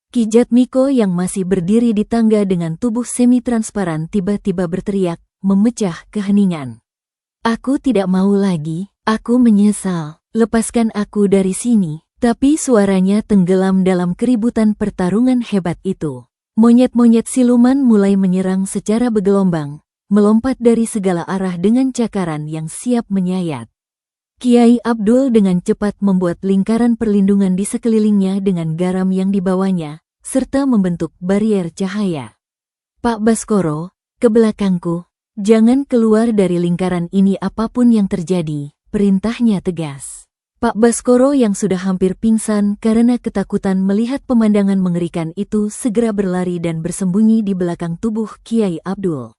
Ki Jatmiko yang masih berdiri di tangga dengan tubuh semi-transparan tiba-tiba berteriak, memecah keheningan. "Aku tidak mau lagi, aku menyesal, lepaskan aku dari sini." Tapi suaranya tenggelam dalam keributan pertarungan hebat itu. Monyet-monyet siluman mulai menyerang secara bergelombang, melompat dari segala arah dengan cakaran yang siap menyayat. Kiai Abdul dengan cepat membuat lingkaran perlindungan di sekelilingnya dengan garam yang dibawanya, serta membentuk barier cahaya. "Pak Baskoro, ke belakangku, jangan keluar dari lingkaran ini apapun yang terjadi," perintahnya tegas. Pak Baskoro yang sudah hampir pingsan karena ketakutan melihat pemandangan mengerikan itu segera berlari dan bersembunyi di belakang tubuh Kiai Abdul.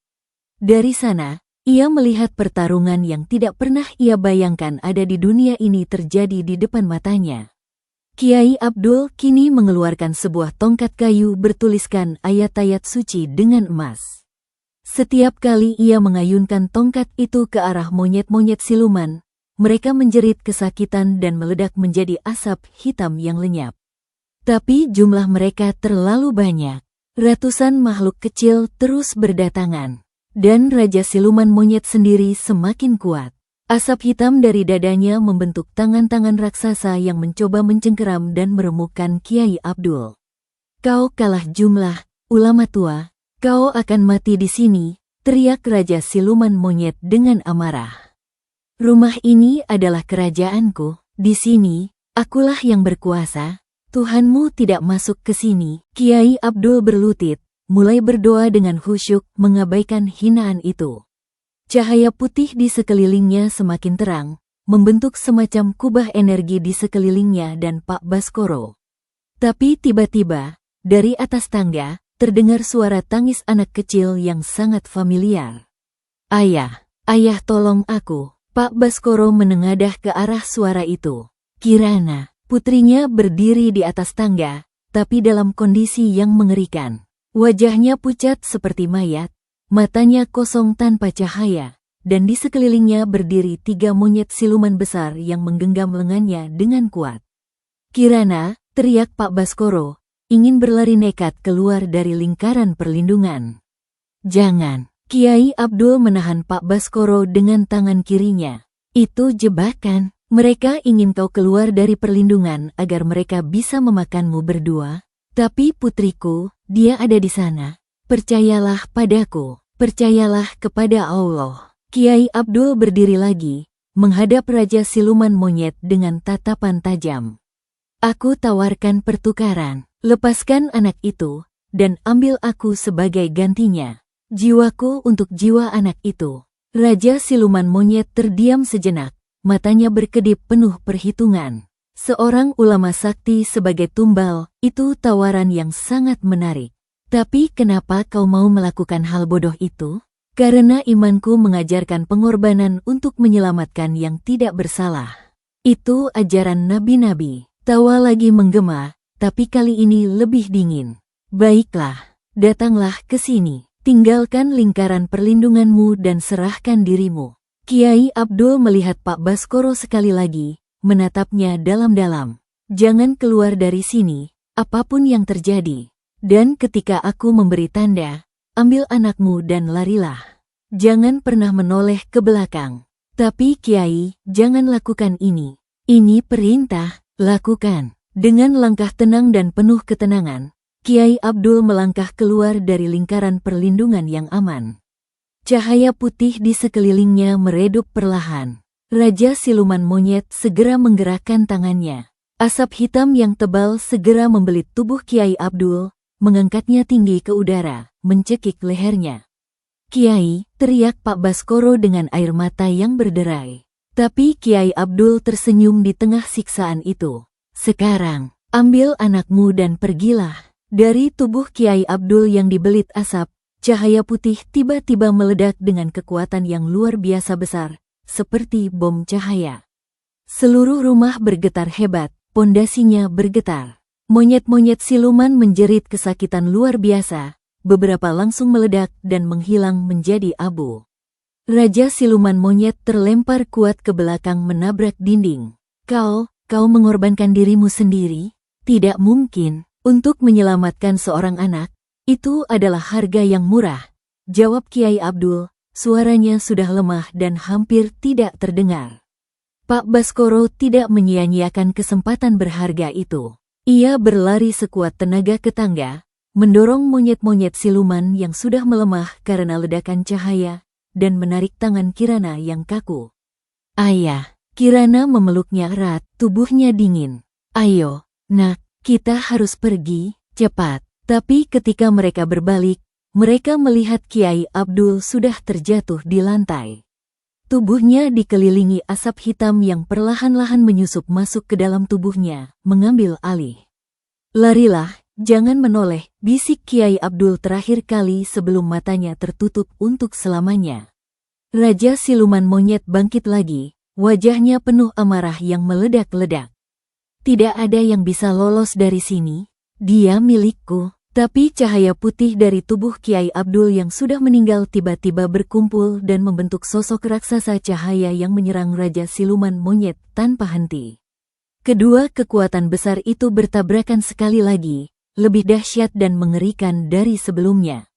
Dari sana, ia melihat pertarungan yang tidak pernah ia bayangkan ada di dunia ini terjadi di depan matanya. Kiai Abdul kini mengeluarkan sebuah tongkat kayu bertuliskan ayat-ayat suci dengan emas. Setiap kali ia mengayunkan tongkat itu ke arah monyet-monyet siluman, mereka menjerit kesakitan dan meledak menjadi asap hitam yang lenyap. Tapi jumlah mereka terlalu banyak. Ratusan makhluk kecil terus berdatangan. Dan Raja Siluman Monyet sendiri semakin kuat. Asap hitam dari dadanya membentuk tangan-tangan raksasa yang mencoba mencengkeram dan meremukkan Kiai Abdul. "Kau kalah jumlah, ulama tua. Kau akan mati di sini," teriak Raja Siluman Monyet dengan amarah. "Rumah ini adalah kerajaanku. Di sini, akulah yang berkuasa. Tuhanmu tidak masuk ke sini." Kiai Abdul berlutut, mulai berdoa dengan khusyuk mengabaikan hinaan itu. Cahaya putih di sekelilingnya semakin terang, membentuk semacam kubah energi di sekelilingnya dan Pak Baskoro. Tapi tiba-tiba, dari atas tangga, terdengar suara tangis anak kecil yang sangat familiar. "Ayah, ayah tolong aku." Pak Baskoro menengadah ke arah suara itu. Kirana, putrinya berdiri di atas tangga, tapi dalam kondisi yang mengerikan. Wajahnya pucat seperti mayat, matanya kosong tanpa cahaya, dan di sekelilingnya berdiri 3 monyet siluman besar yang menggenggam lengannya dengan kuat. "Kirana," teriak Pak Baskoro, ingin berlari nekat keluar dari lingkaran perlindungan. "Jangan." Kiai Abdul menahan Pak Baskoro dengan tangan kirinya. "Itu jebakan. Mereka ingin kau keluar dari perlindungan agar mereka bisa memakanmu berdua. Tapi putriku, dia ada di sana. Percayalah padaku, percayalah kepada Allah." Kiai Abdul berdiri lagi, menghadap Raja Siluman Monyet dengan tatapan tajam. "Aku tawarkan pertukaran. Lepaskan anak itu, dan ambil aku sebagai gantinya. Jiwaku untuk jiwa anak itu." Raja Siluman Monyet terdiam sejenak, matanya berkedip penuh perhitungan. Seorang ulama sakti sebagai tumbal, itu tawaran yang sangat menarik. "Tapi kenapa kau mau melakukan hal bodoh itu?" "Karena imanku mengajarkan pengorbanan untuk menyelamatkan yang tidak bersalah. Itu ajaran nabi-nabi." Tawa lagi menggema, tapi kali ini lebih dingin. "Baiklah, datanglah ke sini. Tinggalkan lingkaran perlindunganmu dan serahkan dirimu." Kiai Abdul melihat Pak Baskoro sekali lagi, menatapnya dalam-dalam. "Jangan keluar dari sini, apapun yang terjadi. Dan ketika aku memberi tanda, ambil anakmu dan larilah. Jangan pernah menoleh ke belakang." "Tapi Kiai, jangan lakukan ini. Ini perintah, lakukan." Dengan langkah tenang dan penuh ketenangan, Kiai Abdul melangkah keluar dari lingkaran perlindungan yang aman. Cahaya putih di sekelilingnya meredup perlahan. Raja siluman monyet segera menggerakkan tangannya. Asap hitam yang tebal segera membelit tubuh Kiai Abdul, mengangkatnya tinggi ke udara, mencekik lehernya. "Kiai," teriak Pak Baskoro dengan air mata yang berderai. Tapi Kiai Abdul tersenyum di tengah siksaan itu. "Sekarang, ambil anakmu dan pergilah." Dari tubuh Kiai Abdul yang dibelit asap, cahaya putih tiba-tiba meledak dengan kekuatan yang luar biasa besar, seperti bom cahaya. Seluruh rumah bergetar hebat, pondasinya bergetar. Monyet-monyet siluman menjerit kesakitan luar biasa, beberapa langsung meledak dan menghilang menjadi abu. Raja siluman monyet terlempar kuat ke belakang menabrak dinding. Kau mengorbankan dirimu sendiri? Tidak mungkin. Untuk menyelamatkan seorang anak, itu adalah harga yang murah, jawab Kiai Abdul. Suaranya sudah lemah dan hampir tidak terdengar. Pak Baskoro tidak menyia-nyiakan kesempatan berharga itu. Ia berlari sekuat tenaga ke tangga, mendorong monyet-monyet siluman yang sudah melemah karena ledakan cahaya, dan menarik tangan Kirana yang kaku. "Ayah." Kirana memeluknya erat, tubuhnya dingin. "Ayo, nak, kita harus pergi, cepat." Tapi ketika mereka berbalik, mereka melihat Kiai Abdul sudah terjatuh di lantai. Tubuhnya dikelilingi asap hitam yang perlahan-lahan menyusup masuk ke dalam tubuhnya, mengambil alih. "Larilah, jangan menoleh," bisik Kiai Abdul terakhir kali sebelum matanya tertutup untuk selamanya. Raja siluman monyet bangkit lagi, wajahnya penuh amarah yang meledak-ledak. "Tidak ada yang bisa lolos dari sini, dia milikku." Tapi cahaya putih dari tubuh Kiai Abdul yang sudah meninggal tiba-tiba berkumpul dan membentuk sosok raksasa cahaya yang menyerang Raja siluman monyet tanpa henti. Kedua kekuatan besar itu bertabrakan sekali lagi, lebih dahsyat dan mengerikan dari sebelumnya.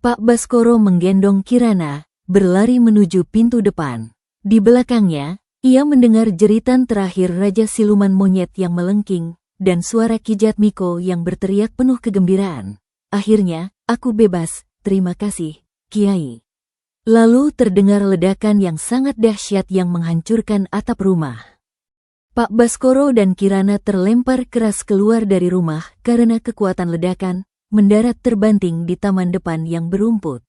Pak Baskoro menggendong Kirana, berlari menuju pintu depan. Di belakangnya, ia mendengar jeritan terakhir Raja siluman monyet yang melengking, dan suara Ki Jatmiko yang berteriak penuh kegembiraan. "Akhirnya, aku bebas, terima kasih, Kiai." Lalu terdengar ledakan yang sangat dahsyat yang menghancurkan atap rumah. Pak Baskoro dan Kirana terlempar keras keluar dari rumah karena kekuatan ledakan, mendarat terbanting di taman depan yang berumput.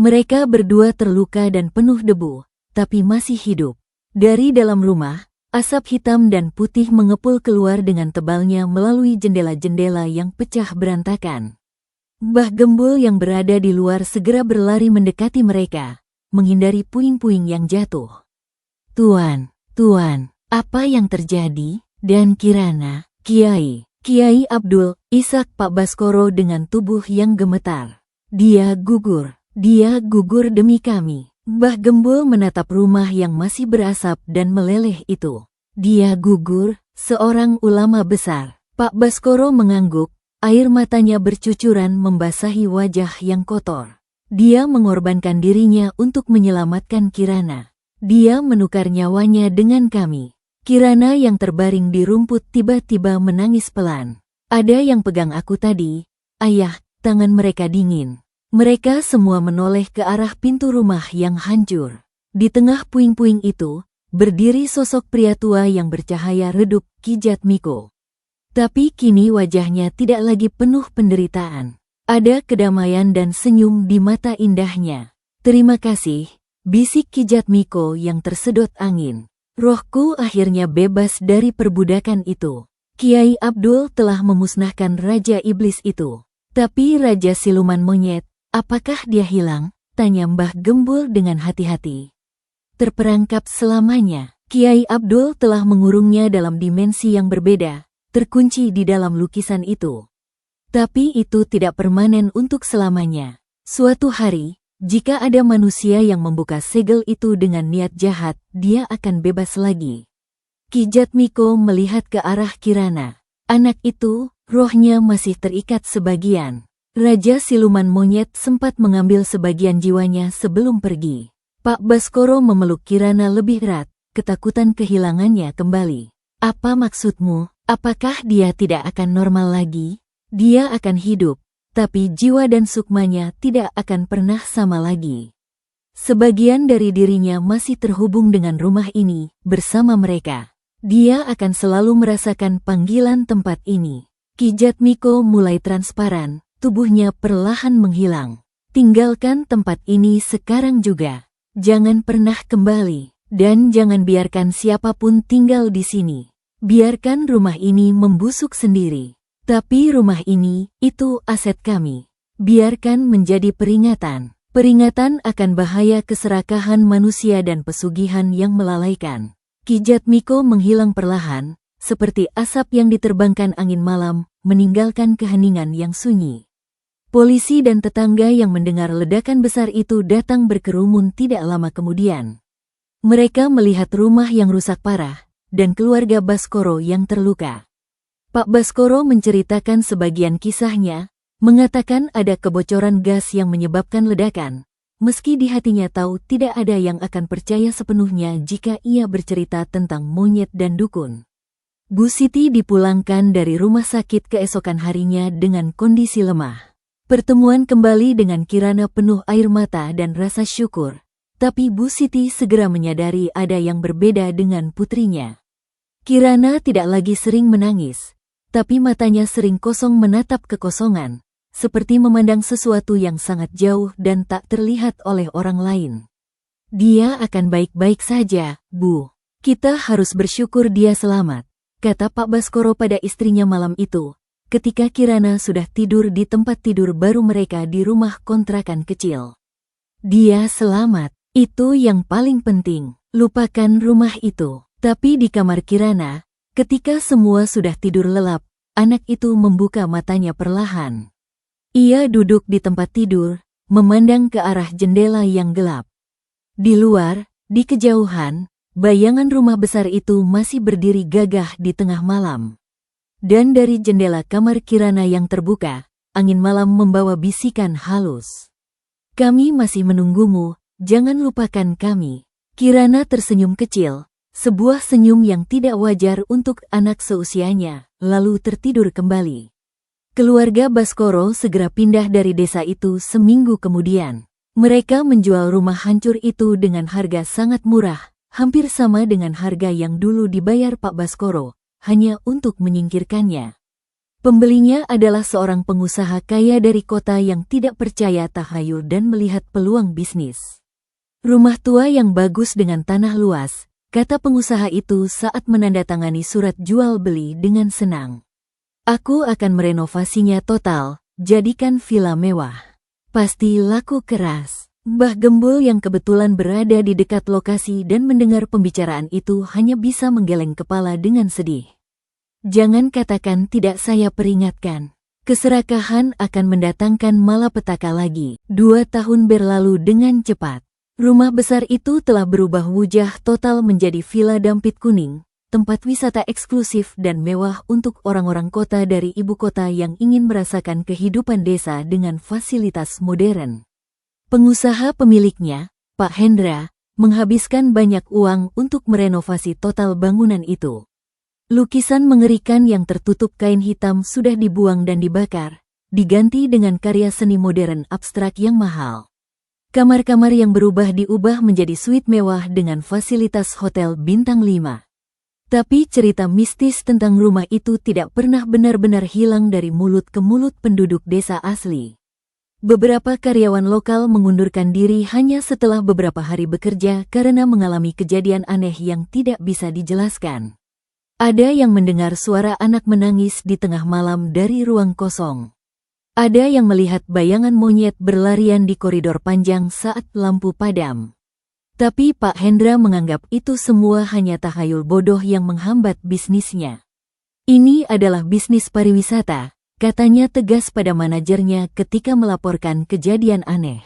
Mereka berdua terluka dan penuh debu, tapi masih hidup. Dari dalam rumah, asap hitam dan putih mengepul keluar dengan tebalnya melalui jendela-jendela yang pecah berantakan. Mbah Gembul yang berada di luar segera berlari mendekati mereka, menghindari puing-puing yang jatuh. Tuan, apa yang terjadi?" Dan Kirana, Kiai Abdul, isak Pak Baskoro dengan tubuh yang gemetar. Dia gugur demi kami." Mbah Gembul menatap rumah yang masih berasap dan meleleh itu. "Dia gugur, seorang ulama besar." Pak Baskoro mengangguk, air matanya bercucuran membasahi wajah yang kotor. Dia mengorbankan dirinya untuk menyelamatkan Kirana. Dia menukar nyawanya dengan kami. Kirana yang terbaring di rumput tiba-tiba menangis pelan. "Ada yang pegang aku tadi, ayah." Tangan mereka dingin. Mereka semua menoleh ke arah pintu rumah yang hancur. Di tengah puing-puing itu, berdiri sosok pria tua yang bercahaya redup, Ki Jatmiko. Tapi kini wajahnya tidak lagi penuh penderitaan. Ada kedamaian dan senyum di mata indahnya. "Terima kasih," bisik Ki Jatmiko yang tersedot angin. "Rohku akhirnya bebas dari perbudakan itu." Kiai Abdul telah memusnahkan Raja Iblis itu. Tapi Raja siluman monyet, apakah dia hilang? Tanya Mbah Gembul dengan hati-hati. Terperangkap selamanya. Kiai Abdul telah mengurungnya dalam dimensi yang berbeda, terkunci di dalam lukisan itu. Tapi itu tidak permanen untuk selamanya. Suatu hari, jika ada manusia yang membuka segel itu dengan niat jahat, dia akan bebas lagi. Ki Jatmiko melihat ke arah Kirana. Anak itu, rohnya masih terikat sebagian. Raja siluman monyet sempat mengambil sebagian jiwanya sebelum pergi. Pak Baskoro memeluk Kirana lebih erat, ketakutan kehilangannya kembali. "Apa maksudmu? Apakah dia tidak akan normal lagi?" "Dia akan hidup, tapi jiwa dan sukmanya tidak akan pernah sama lagi." Sebagian dari dirinya masih terhubung dengan rumah ini bersama mereka. Dia akan selalu merasakan panggilan tempat ini. Kijat Miko mulai transparan, tubuhnya perlahan menghilang. Tinggalkan tempat ini sekarang juga. Jangan pernah kembali, dan jangan biarkan siapapun tinggal di sini. Biarkan rumah ini membusuk sendiri. Tapi rumah ini, itu aset kami. Biarkan menjadi peringatan. Peringatan akan bahaya keserakahan manusia dan pesugihan yang melalaikan. Kijat Miko menghilang perlahan, seperti asap yang diterbangkan angin malam, meninggalkan keheningan yang sunyi. Polisi dan tetangga yang mendengar ledakan besar itu datang berkerumun tidak lama kemudian. Mereka melihat rumah yang rusak parah, dan keluarga Baskoro yang terluka. Pak Baskoro menceritakan sebagian kisahnya, mengatakan ada kebocoran gas yang menyebabkan ledakan, meski di hatinya tahu tidak ada yang akan percaya sepenuhnya jika ia bercerita tentang monyet dan dukun. Bu Siti dipulangkan dari rumah sakit keesokan harinya dengan kondisi lemah. Pertemuan kembali dengan Kirana penuh air mata dan rasa syukur, tapi Bu Siti segera menyadari ada yang berbeda dengan putrinya. Kirana tidak lagi sering menangis, tapi matanya sering kosong menatap kekosongan, seperti memandang sesuatu yang sangat jauh dan tak terlihat oleh orang lain. Dia akan baik-baik saja, Bu. Kita harus bersyukur dia selamat, kata Pak Baskoro pada istrinya malam itu, ketika Kirana sudah tidur di tempat tidur baru mereka di rumah kontrakan kecil. Dia selamat, itu yang paling penting. Lupakan rumah itu. Tapi di kamar Kirana, ketika semua sudah tidur lelap, anak itu membuka matanya perlahan. Ia duduk di tempat tidur, memandang ke arah jendela yang gelap. Di luar, di kejauhan, bayangan rumah besar itu masih berdiri gagah di tengah malam. Dan dari jendela kamar Kirana yang terbuka, angin malam membawa bisikan halus. Kami masih menunggumu, jangan lupakan kami. Kirana tersenyum kecil, sebuah senyum yang tidak wajar untuk anak seusianya, lalu tertidur kembali. Keluarga Baskoro segera pindah dari desa itu seminggu kemudian. Mereka menjual rumah hancur itu dengan harga sangat murah, hampir sama dengan harga yang dulu dibayar Pak Baskoro, hanya untuk menyingkirkannya. Pembelinya adalah seorang pengusaha kaya dari kota yang tidak percaya tahayul dan melihat peluang bisnis. Rumah tua yang bagus dengan tanah luas, kata pengusaha itu saat menandatangani surat jual beli dengan senang. Aku akan merenovasinya total, jadikan villa mewah. Pasti laku keras. Mbah Gembul yang kebetulan berada di dekat lokasi dan mendengar pembicaraan itu hanya bisa menggeleng kepala dengan sedih. Jangan katakan tidak saya peringatkan. Keserakahan akan mendatangkan malapetaka lagi. 2 tahun berlalu dengan cepat. Rumah besar itu telah berubah wujud total menjadi villa dampit kuning, tempat wisata eksklusif dan mewah untuk orang-orang kota dari ibu kota yang ingin merasakan kehidupan desa dengan fasilitas modern. Pengusaha pemiliknya, Pak Hendra, menghabiskan banyak uang untuk merenovasi total bangunan itu. Lukisan mengerikan yang tertutup kain hitam sudah dibuang dan dibakar, diganti dengan karya seni modern abstrak yang mahal. Kamar-kamar yang berubah diubah menjadi suite mewah dengan fasilitas hotel bintang 5. Tapi cerita mistis tentang rumah itu tidak pernah benar-benar hilang dari mulut ke mulut penduduk desa asli. Beberapa karyawan lokal mengundurkan diri hanya setelah beberapa hari bekerja karena mengalami kejadian aneh yang tidak bisa dijelaskan. Ada yang mendengar suara anak menangis di tengah malam dari ruang kosong. Ada yang melihat bayangan monyet berlarian di koridor panjang saat lampu padam. Tapi Pak Hendra menganggap itu semua hanya tahayul bodoh yang menghambat bisnisnya. Ini adalah bisnis pariwisata, katanya tegas pada manajernya ketika melaporkan kejadian aneh.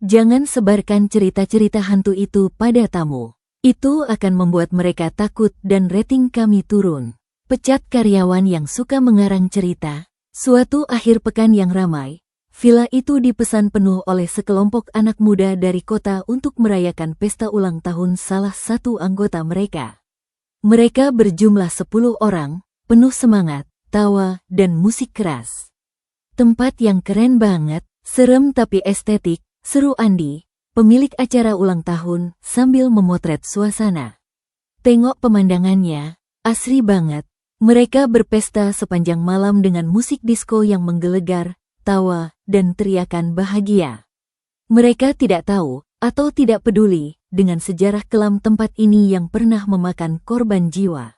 Jangan sebarkan cerita-cerita hantu itu pada tamu. Itu akan membuat mereka takut dan rating kami turun. Pecat karyawan yang suka mengarang cerita. Suatu akhir pekan yang ramai, villa itu dipesan penuh oleh sekelompok anak muda dari kota untuk merayakan pesta ulang tahun salah satu anggota mereka. Mereka berjumlah 10 orang, penuh semangat, tawa, dan musik keras. Tempat yang keren banget, serem tapi estetik, seru Andi. pemilik acara ulang tahun, sambil memotret suasana. Tengok pemandangannya, asri banget. Mereka berpesta sepanjang malam dengan musik disko yang menggelegar, tawa, dan teriakan bahagia. Mereka tidak tahu, atau tidak peduli, dengan sejarah kelam tempat ini yang pernah memakan korban jiwa.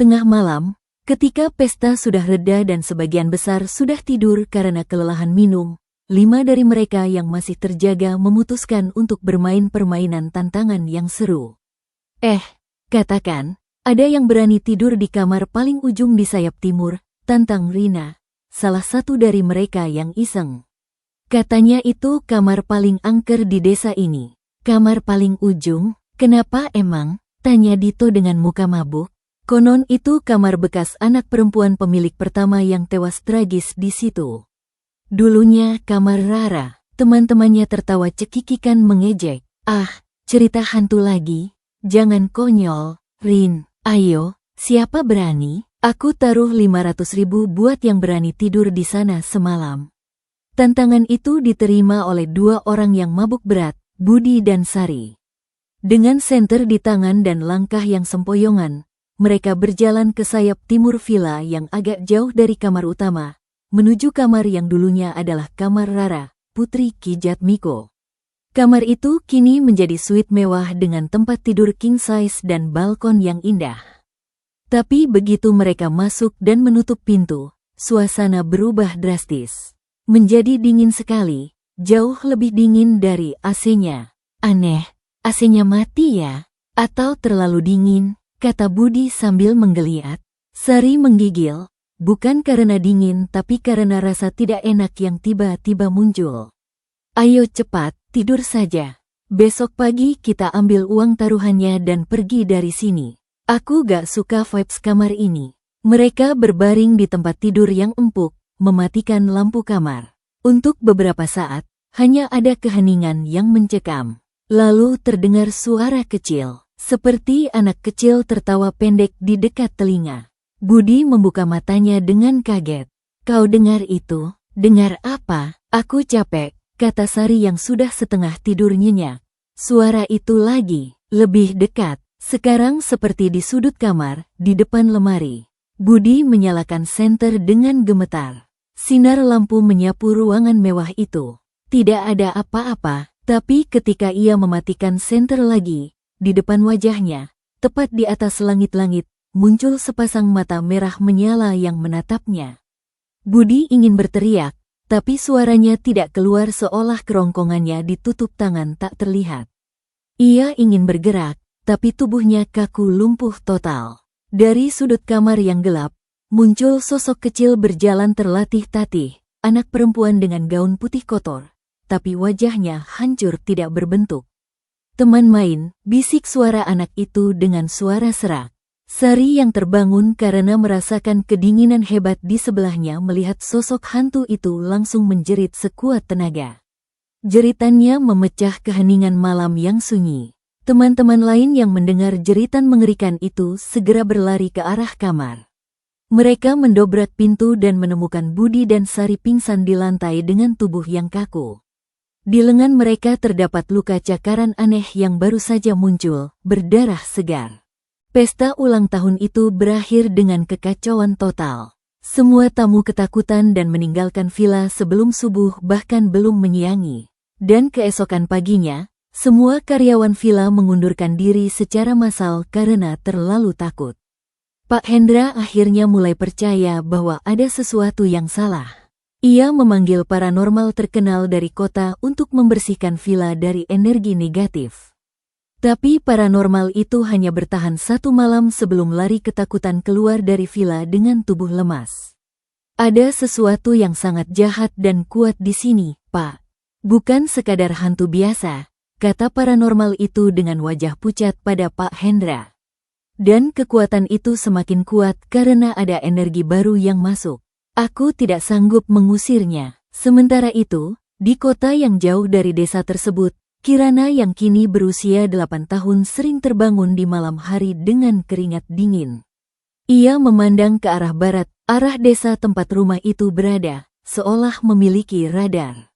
Tengah malam, ketika pesta sudah reda dan sebagian besar sudah tidur karena kelelahan minum, 5 dari mereka yang masih terjaga memutuskan untuk bermain permainan tantangan yang seru. Katakan, ada yang berani tidur di kamar paling ujung di sayap timur, tantang Rina, salah satu dari mereka yang iseng. Katanya itu kamar paling angker di desa ini. Kamar paling ujung, kenapa emang? Tanya Dito dengan muka mabuk. Konon itu kamar bekas anak perempuan pemilik pertama yang tewas tragis di situ. Dulunya kamar Rara, teman-temannya tertawa cekikikan mengejek. Cerita hantu lagi? Jangan konyol, Rin. Ayo, siapa berani? Aku taruh 500.000 buat yang berani tidur di sana semalam. Tantangan itu diterima oleh 2 orang yang mabuk berat, Budi dan Sari. Dengan senter di tangan dan langkah yang sempoyongan, mereka berjalan ke sayap timur villa yang agak jauh dari kamar utama, menuju kamar yang dulunya adalah kamar Rara, putri Ki Jatmiko. Kamar itu kini menjadi suite mewah dengan tempat tidur king size dan balkon yang indah. Tapi begitu mereka masuk dan menutup pintu, suasana berubah drastis. Menjadi dingin sekali, jauh lebih dingin dari AC-nya. Aneh, AC-nya mati ya? Atau terlalu dingin, kata Budi sambil menggeliat. Sari menggigil, bukan karena dingin tapi karena rasa tidak enak yang tiba-tiba muncul. Ayo cepat, tidur saja. Besok pagi kita ambil uang taruhannya dan pergi dari sini. Aku gak suka vibes kamar ini. Mereka berbaring di tempat tidur yang empuk, mematikan lampu kamar. Untuk beberapa saat, hanya ada keheningan yang mencekam. Lalu terdengar suara kecil, seperti anak kecil tertawa pendek di dekat telinga. Budi membuka matanya dengan kaget. Kau dengar itu? Dengar apa? Aku capek, kata Sari yang sudah setengah tidur nyenyak. Suara itu lagi, lebih dekat, sekarang seperti di sudut kamar, di depan lemari. Budi menyalakan senter dengan gemetar. Sinar lampu menyapu ruangan mewah itu. Tidak ada apa-apa, tapi ketika ia mematikan senter lagi, di depan wajahnya, tepat di atas langit-langit, muncul sepasang mata merah menyala yang menatapnya. Budi ingin berteriak, tapi suaranya tidak keluar seolah kerongkongannya ditutup tangan tak terlihat. Ia ingin bergerak, tapi tubuhnya kaku lumpuh total. Dari sudut kamar yang gelap, muncul sosok kecil berjalan terlatih-tatih, anak perempuan dengan gaun putih kotor, tapi wajahnya hancur tidak berbentuk. Teman main, bisik suara anak itu dengan suara serak. Sari yang terbangun karena merasakan kedinginan hebat di sebelahnya melihat sosok hantu itu langsung menjerit sekuat tenaga. Jeritannya memecah keheningan malam yang sunyi. Teman-teman lain yang mendengar jeritan mengerikan itu segera berlari ke arah kamar. Mereka mendobrak pintu dan menemukan Budi dan Sari pingsan di lantai dengan tubuh yang kaku. Di lengan mereka terdapat luka cakaran aneh yang baru saja muncul, berdarah segar. Pesta ulang tahun itu berakhir dengan kekacauan total. Semua tamu ketakutan dan meninggalkan villa sebelum subuh bahkan belum menyiangi. Dan keesokan paginya, semua karyawan villa mengundurkan diri secara massal karena terlalu takut. Pak Hendra akhirnya mulai percaya bahwa ada sesuatu yang salah. Ia memanggil paranormal terkenal dari kota untuk membersihkan villa dari energi negatif. Tapi paranormal itu hanya bertahan 1 malam sebelum lari ketakutan keluar dari villa dengan tubuh lemas. Ada sesuatu yang sangat jahat dan kuat di sini, Pak. Bukan sekadar hantu biasa, kata paranormal itu dengan wajah pucat pada Pak Hendra. Dan kekuatan itu semakin kuat karena ada energi baru yang masuk. Aku tidak sanggup mengusirnya. Sementara itu, di kota yang jauh dari desa tersebut, Kirana yang kini berusia 8 tahun sering terbangun di malam hari dengan keringat dingin. Ia memandang ke arah barat, arah desa tempat rumah itu berada, seolah memiliki radar.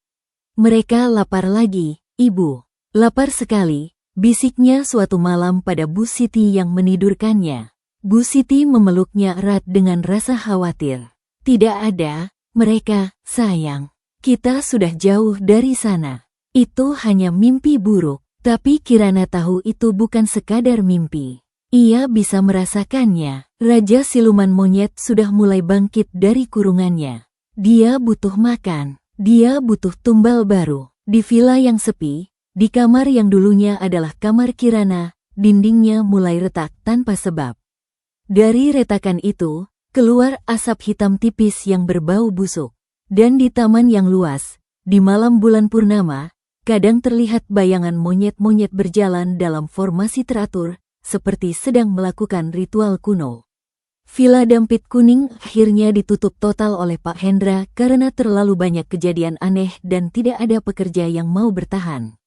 Mereka lapar lagi, Ibu. Lapar sekali, bisiknya suatu malam pada Bu Siti yang menidurkannya. Bu Siti memeluknya erat dengan rasa khawatir. Tidak ada, mereka, sayang. Kita sudah jauh dari sana. Itu hanya mimpi buruk. Tapi Kirana tahu itu bukan sekadar mimpi. Ia bisa merasakannya. Raja siluman monyet sudah mulai bangkit dari kurungannya. Dia butuh makan. Dia butuh tumbal baru. Di villa yang sepi, di kamar yang dulunya adalah kamar Kirana, dindingnya mulai retak tanpa sebab. Dari retakan itu, keluar asap hitam tipis yang berbau busuk. Dan di taman yang luas, di malam bulan purnama, kadang terlihat bayangan monyet-monyet berjalan dalam formasi teratur, seperti sedang melakukan ritual kuno. Villa Dampit Kuning akhirnya ditutup total oleh Pak Hendra karena terlalu banyak kejadian aneh dan tidak ada pekerja yang mau bertahan.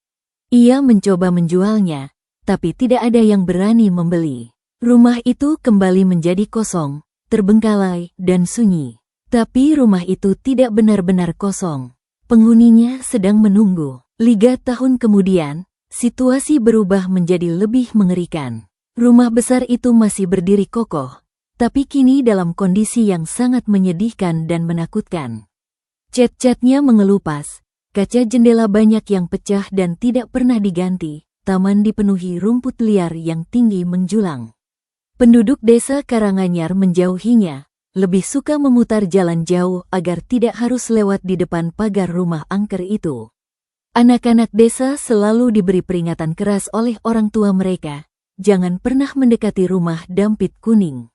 Ia mencoba menjualnya, tapi tidak ada yang berani membeli. Rumah itu kembali menjadi kosong, terbengkalai, dan sunyi. Tapi rumah itu tidak benar-benar kosong. Penghuninya sedang menunggu. 3 tahun kemudian, situasi berubah menjadi lebih mengerikan. Rumah besar itu masih berdiri kokoh, tapi kini dalam kondisi yang sangat menyedihkan dan menakutkan. Cat-catnya mengelupas, kaca jendela banyak yang pecah dan tidak pernah diganti, taman dipenuhi rumput liar yang tinggi menjulang. Penduduk desa Karanganyar menjauhinya, lebih suka memutar jalan jauh agar tidak harus lewat di depan pagar rumah angker itu. Anak-anak desa selalu diberi peringatan keras oleh orang tua mereka, jangan pernah mendekati rumah Dampit Kuning.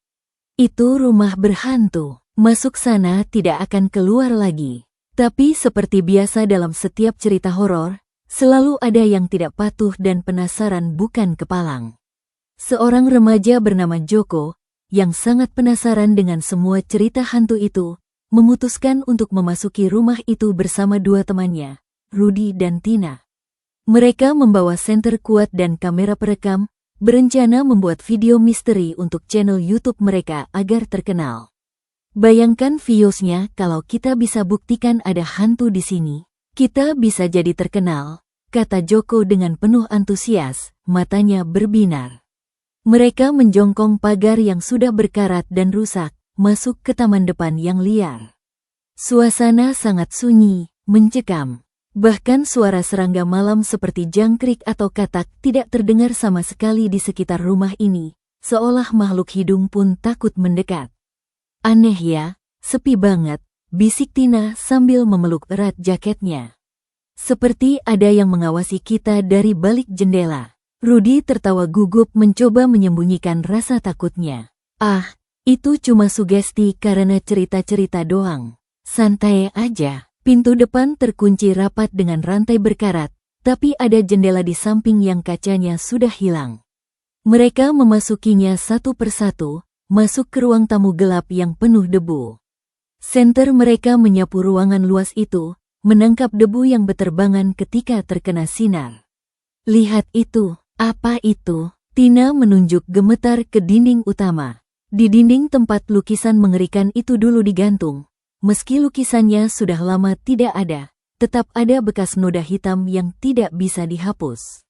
Itu rumah berhantu, masuk sana tidak akan keluar lagi. Tapi seperti biasa dalam setiap cerita horor, selalu ada yang tidak patuh dan penasaran bukan kepalang. Seorang remaja bernama Joko, yang sangat penasaran dengan semua cerita hantu itu, memutuskan untuk memasuki rumah itu bersama 2 temannya, Rudy dan Tina. Mereka membawa senter kuat dan kamera perekam, berencana membuat video misteri untuk channel YouTube mereka agar terkenal. Bayangkan viewsnya kalau kita bisa buktikan ada hantu di sini. Kita bisa jadi terkenal, kata Joko dengan penuh antusias, matanya berbinar. Mereka menjongkong pagar yang sudah berkarat dan rusak, masuk ke taman depan yang liar. Suasana sangat sunyi, mencekam. Bahkan suara serangga malam seperti jangkrik atau katak tidak terdengar sama sekali di sekitar rumah ini, seolah makhluk hidung pun takut mendekat. Aneh ya, sepi banget, bisik Tina sambil memeluk erat jaketnya. Seperti ada yang mengawasi kita dari balik jendela. Rudy tertawa gugup mencoba menyembunyikan rasa takutnya. Ah, itu cuma sugesti karena cerita-cerita doang. Santai aja. Pintu depan terkunci rapat dengan rantai berkarat, tapi ada jendela di samping yang kacanya sudah hilang. Mereka memasukinya satu persatu, masuk ke ruang tamu gelap yang penuh debu. Senter mereka menyapu ruangan luas itu, menangkap debu yang berterbangan ketika terkena sinar. Lihat itu, apa itu? Tina menunjuk gemetar ke dinding utama. Di dinding tempat lukisan mengerikan itu dulu digantung. Meski lukisannya sudah lama tidak ada, tetap ada bekas noda hitam yang tidak bisa dihapus.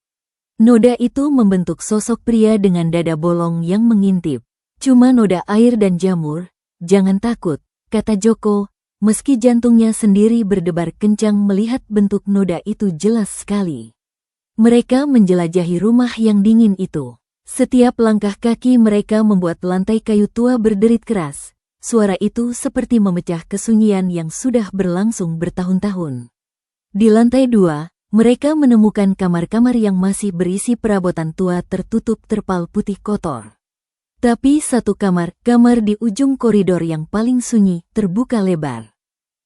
Noda itu membentuk sosok pria dengan dada bolong yang mengintip. Cuma noda air dan jamur, jangan takut, kata Joko, meski jantungnya sendiri berdebar kencang melihat bentuk noda itu jelas sekali. Mereka menjelajahi rumah yang dingin itu. Setiap langkah kaki mereka membuat lantai kayu tua berderit keras. Suara itu seperti memecah kesunyian yang sudah berlangsung bertahun-tahun. Di lantai 2, mereka menemukan kamar-kamar yang masih berisi perabotan tua tertutup terpal putih kotor. Tapi satu kamar di ujung koridor yang paling sunyi terbuka lebar.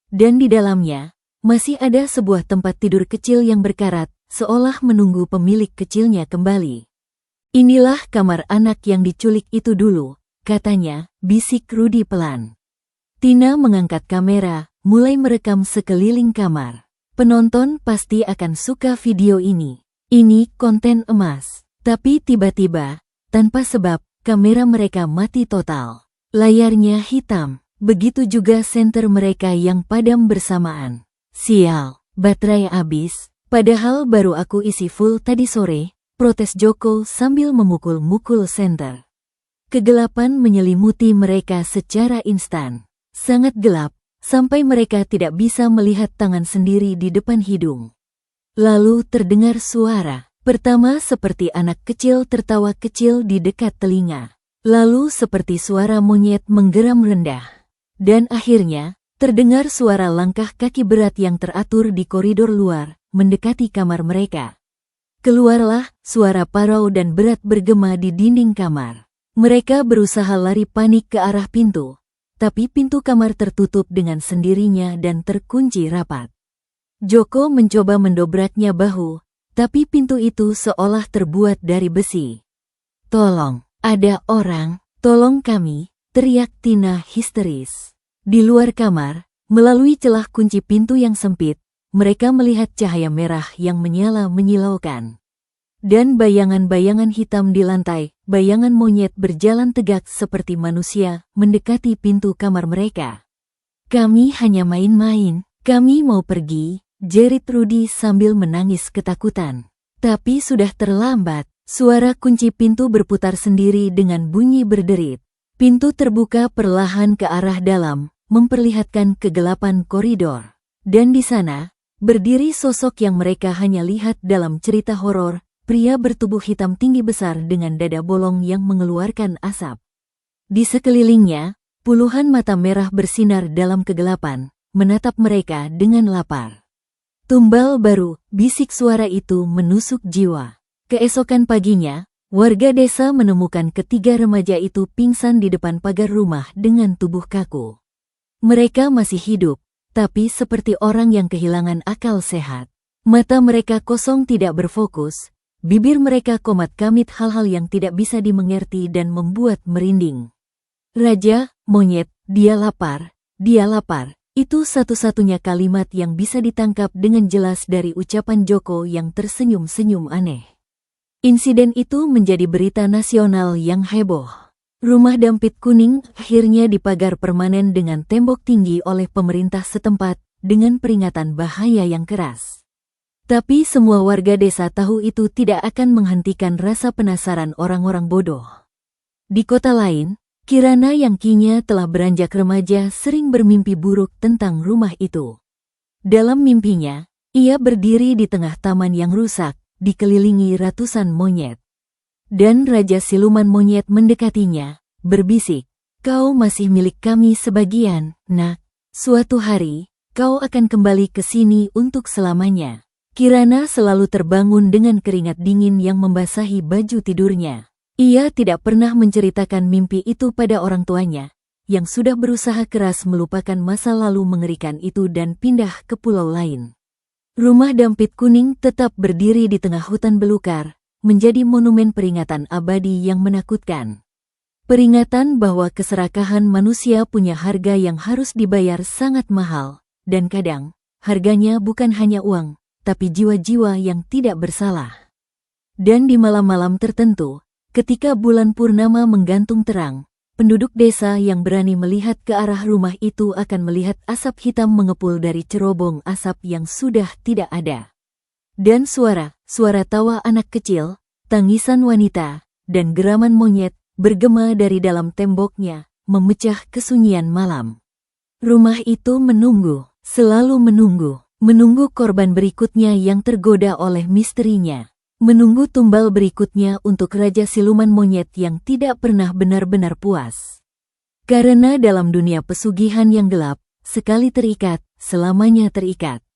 Dan di dalamnya, masih ada sebuah tempat tidur kecil yang berkarat, seolah menunggu pemilik kecilnya kembali. Inilah kamar anak yang diculik itu dulu, katanya, bisik Rudy pelan. Tina mengangkat kamera, mulai merekam sekeliling kamar. Penonton pasti akan suka video ini. Ini konten emas. Tapi tiba-tiba, tanpa sebab, kamera mereka mati total. Layarnya hitam. Begitu juga senter mereka yang padam bersamaan. Sial, baterai habis. Padahal baru aku isi full tadi sore, protes Joko sambil memukul-mukul senter. Kegelapan menyelimuti mereka secara instan. Sangat gelap, sampai mereka tidak bisa melihat tangan sendiri di depan hidung. Lalu terdengar suara. Pertama seperti anak kecil tertawa kecil di dekat telinga. Lalu seperti suara monyet menggeram rendah. Dan akhirnya, terdengar suara langkah kaki berat yang teratur di koridor luar, mendekati kamar mereka. Keluarlah, suara parau dan berat bergema di dinding kamar. Mereka berusaha lari panik ke arah pintu, tapi pintu kamar tertutup dengan sendirinya dan terkunci rapat. Joko mencoba mendobraknya bahu, tapi pintu itu seolah terbuat dari besi. "Tolong, ada orang, tolong kami," teriak Tina histeris. Di luar kamar, melalui celah kunci pintu yang sempit, mereka melihat cahaya merah yang menyala menyilaukan. Dan bayangan-bayangan hitam di lantai, bayangan monyet berjalan tegak seperti manusia, mendekati pintu kamar mereka. "Kami hanya main-main, kami mau pergi," jerit Rudy sambil menangis ketakutan. Tapi sudah terlambat, suara kunci pintu berputar sendiri dengan bunyi berderit. Pintu terbuka perlahan ke arah dalam, memperlihatkan kegelapan koridor. Dan di sana, berdiri sosok yang mereka hanya lihat dalam cerita horor, pria bertubuh hitam tinggi besar dengan dada bolong yang mengeluarkan asap. Di sekelilingnya, puluhan mata merah bersinar dalam kegelapan, menatap mereka dengan lapar. "Tumbal baru," bisik suara itu menusuk jiwa. Keesokan paginya, warga desa menemukan ketiga remaja itu pingsan di depan pagar rumah dengan tubuh kaku. Mereka masih hidup, tapi seperti orang yang kehilangan akal sehat. Mata mereka kosong tidak berfokus, bibir mereka komat-kamit hal-hal yang tidak bisa dimengerti dan membuat merinding. "Raja, monyet, dia lapar, dia lapar." Itu satu-satunya kalimat yang bisa ditangkap dengan jelas dari ucapan Joko yang tersenyum-senyum aneh. Insiden itu menjadi berita nasional yang heboh. Rumah Dampit Kuning akhirnya dipagar permanen dengan tembok tinggi oleh pemerintah setempat dengan peringatan bahaya yang keras. Tapi semua warga desa tahu itu tidak akan menghentikan rasa penasaran orang-orang bodoh. Di kota lain, Kirana yang kini telah beranjak remaja sering bermimpi buruk tentang rumah itu. Dalam mimpinya, ia berdiri di tengah taman yang rusak, dikelilingi ratusan monyet. Dan Raja Siluman Monyet mendekatinya, berbisik, "Kau masih milik kami sebagian, nak. Suatu hari, kau akan kembali ke sini untuk selamanya." Kirana selalu terbangun dengan keringat dingin yang membasahi baju tidurnya. Ia tidak pernah menceritakan mimpi itu pada orang tuanya, yang sudah berusaha keras melupakan masa lalu mengerikan itu dan pindah ke pulau lain. Rumah Dampit Kuning tetap berdiri di tengah hutan belukar, menjadi monumen peringatan abadi yang menakutkan. Peringatan bahwa keserakahan manusia punya harga yang harus dibayar sangat mahal, dan kadang, harganya bukan hanya uang, tapi jiwa-jiwa yang tidak bersalah. Dan di malam-malam tertentu, ketika bulan purnama menggantung terang, penduduk desa yang berani melihat ke arah rumah itu akan melihat asap hitam mengepul dari cerobong asap yang sudah tidak ada. Dan suara tawa anak kecil, tangisan wanita, dan geraman monyet bergema dari dalam temboknya, memecah kesunyian malam. Rumah itu menunggu, selalu menunggu korban berikutnya yang tergoda oleh misterinya. Menunggu tumbal berikutnya untuk Raja Siluman Monyet yang tidak pernah benar-benar puas. Karena dalam dunia pesugihan yang gelap, sekali terikat, selamanya terikat.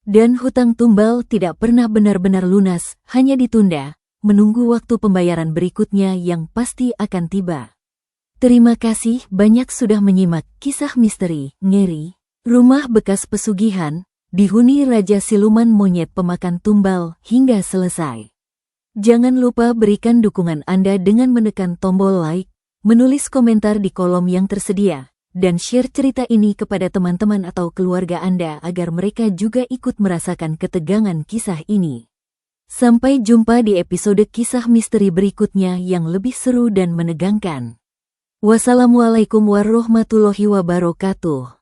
Dan hutang tumbal tidak pernah benar-benar lunas, hanya ditunda, menunggu waktu pembayaran berikutnya yang pasti akan tiba. Terima kasih banyak sudah menyimak kisah misteri, ngeri, rumah bekas pesugihan, dihuni Raja Siluman Monyet pemakan tumbal hingga selesai. Jangan lupa berikan dukungan Anda dengan menekan tombol like, menulis komentar di kolom yang tersedia, dan share cerita ini kepada teman-teman atau keluarga Anda agar mereka juga ikut merasakan ketegangan kisah ini. Sampai jumpa di episode kisah misteri berikutnya yang lebih seru dan menegangkan. Wassalamualaikum warahmatullahi wabarakatuh.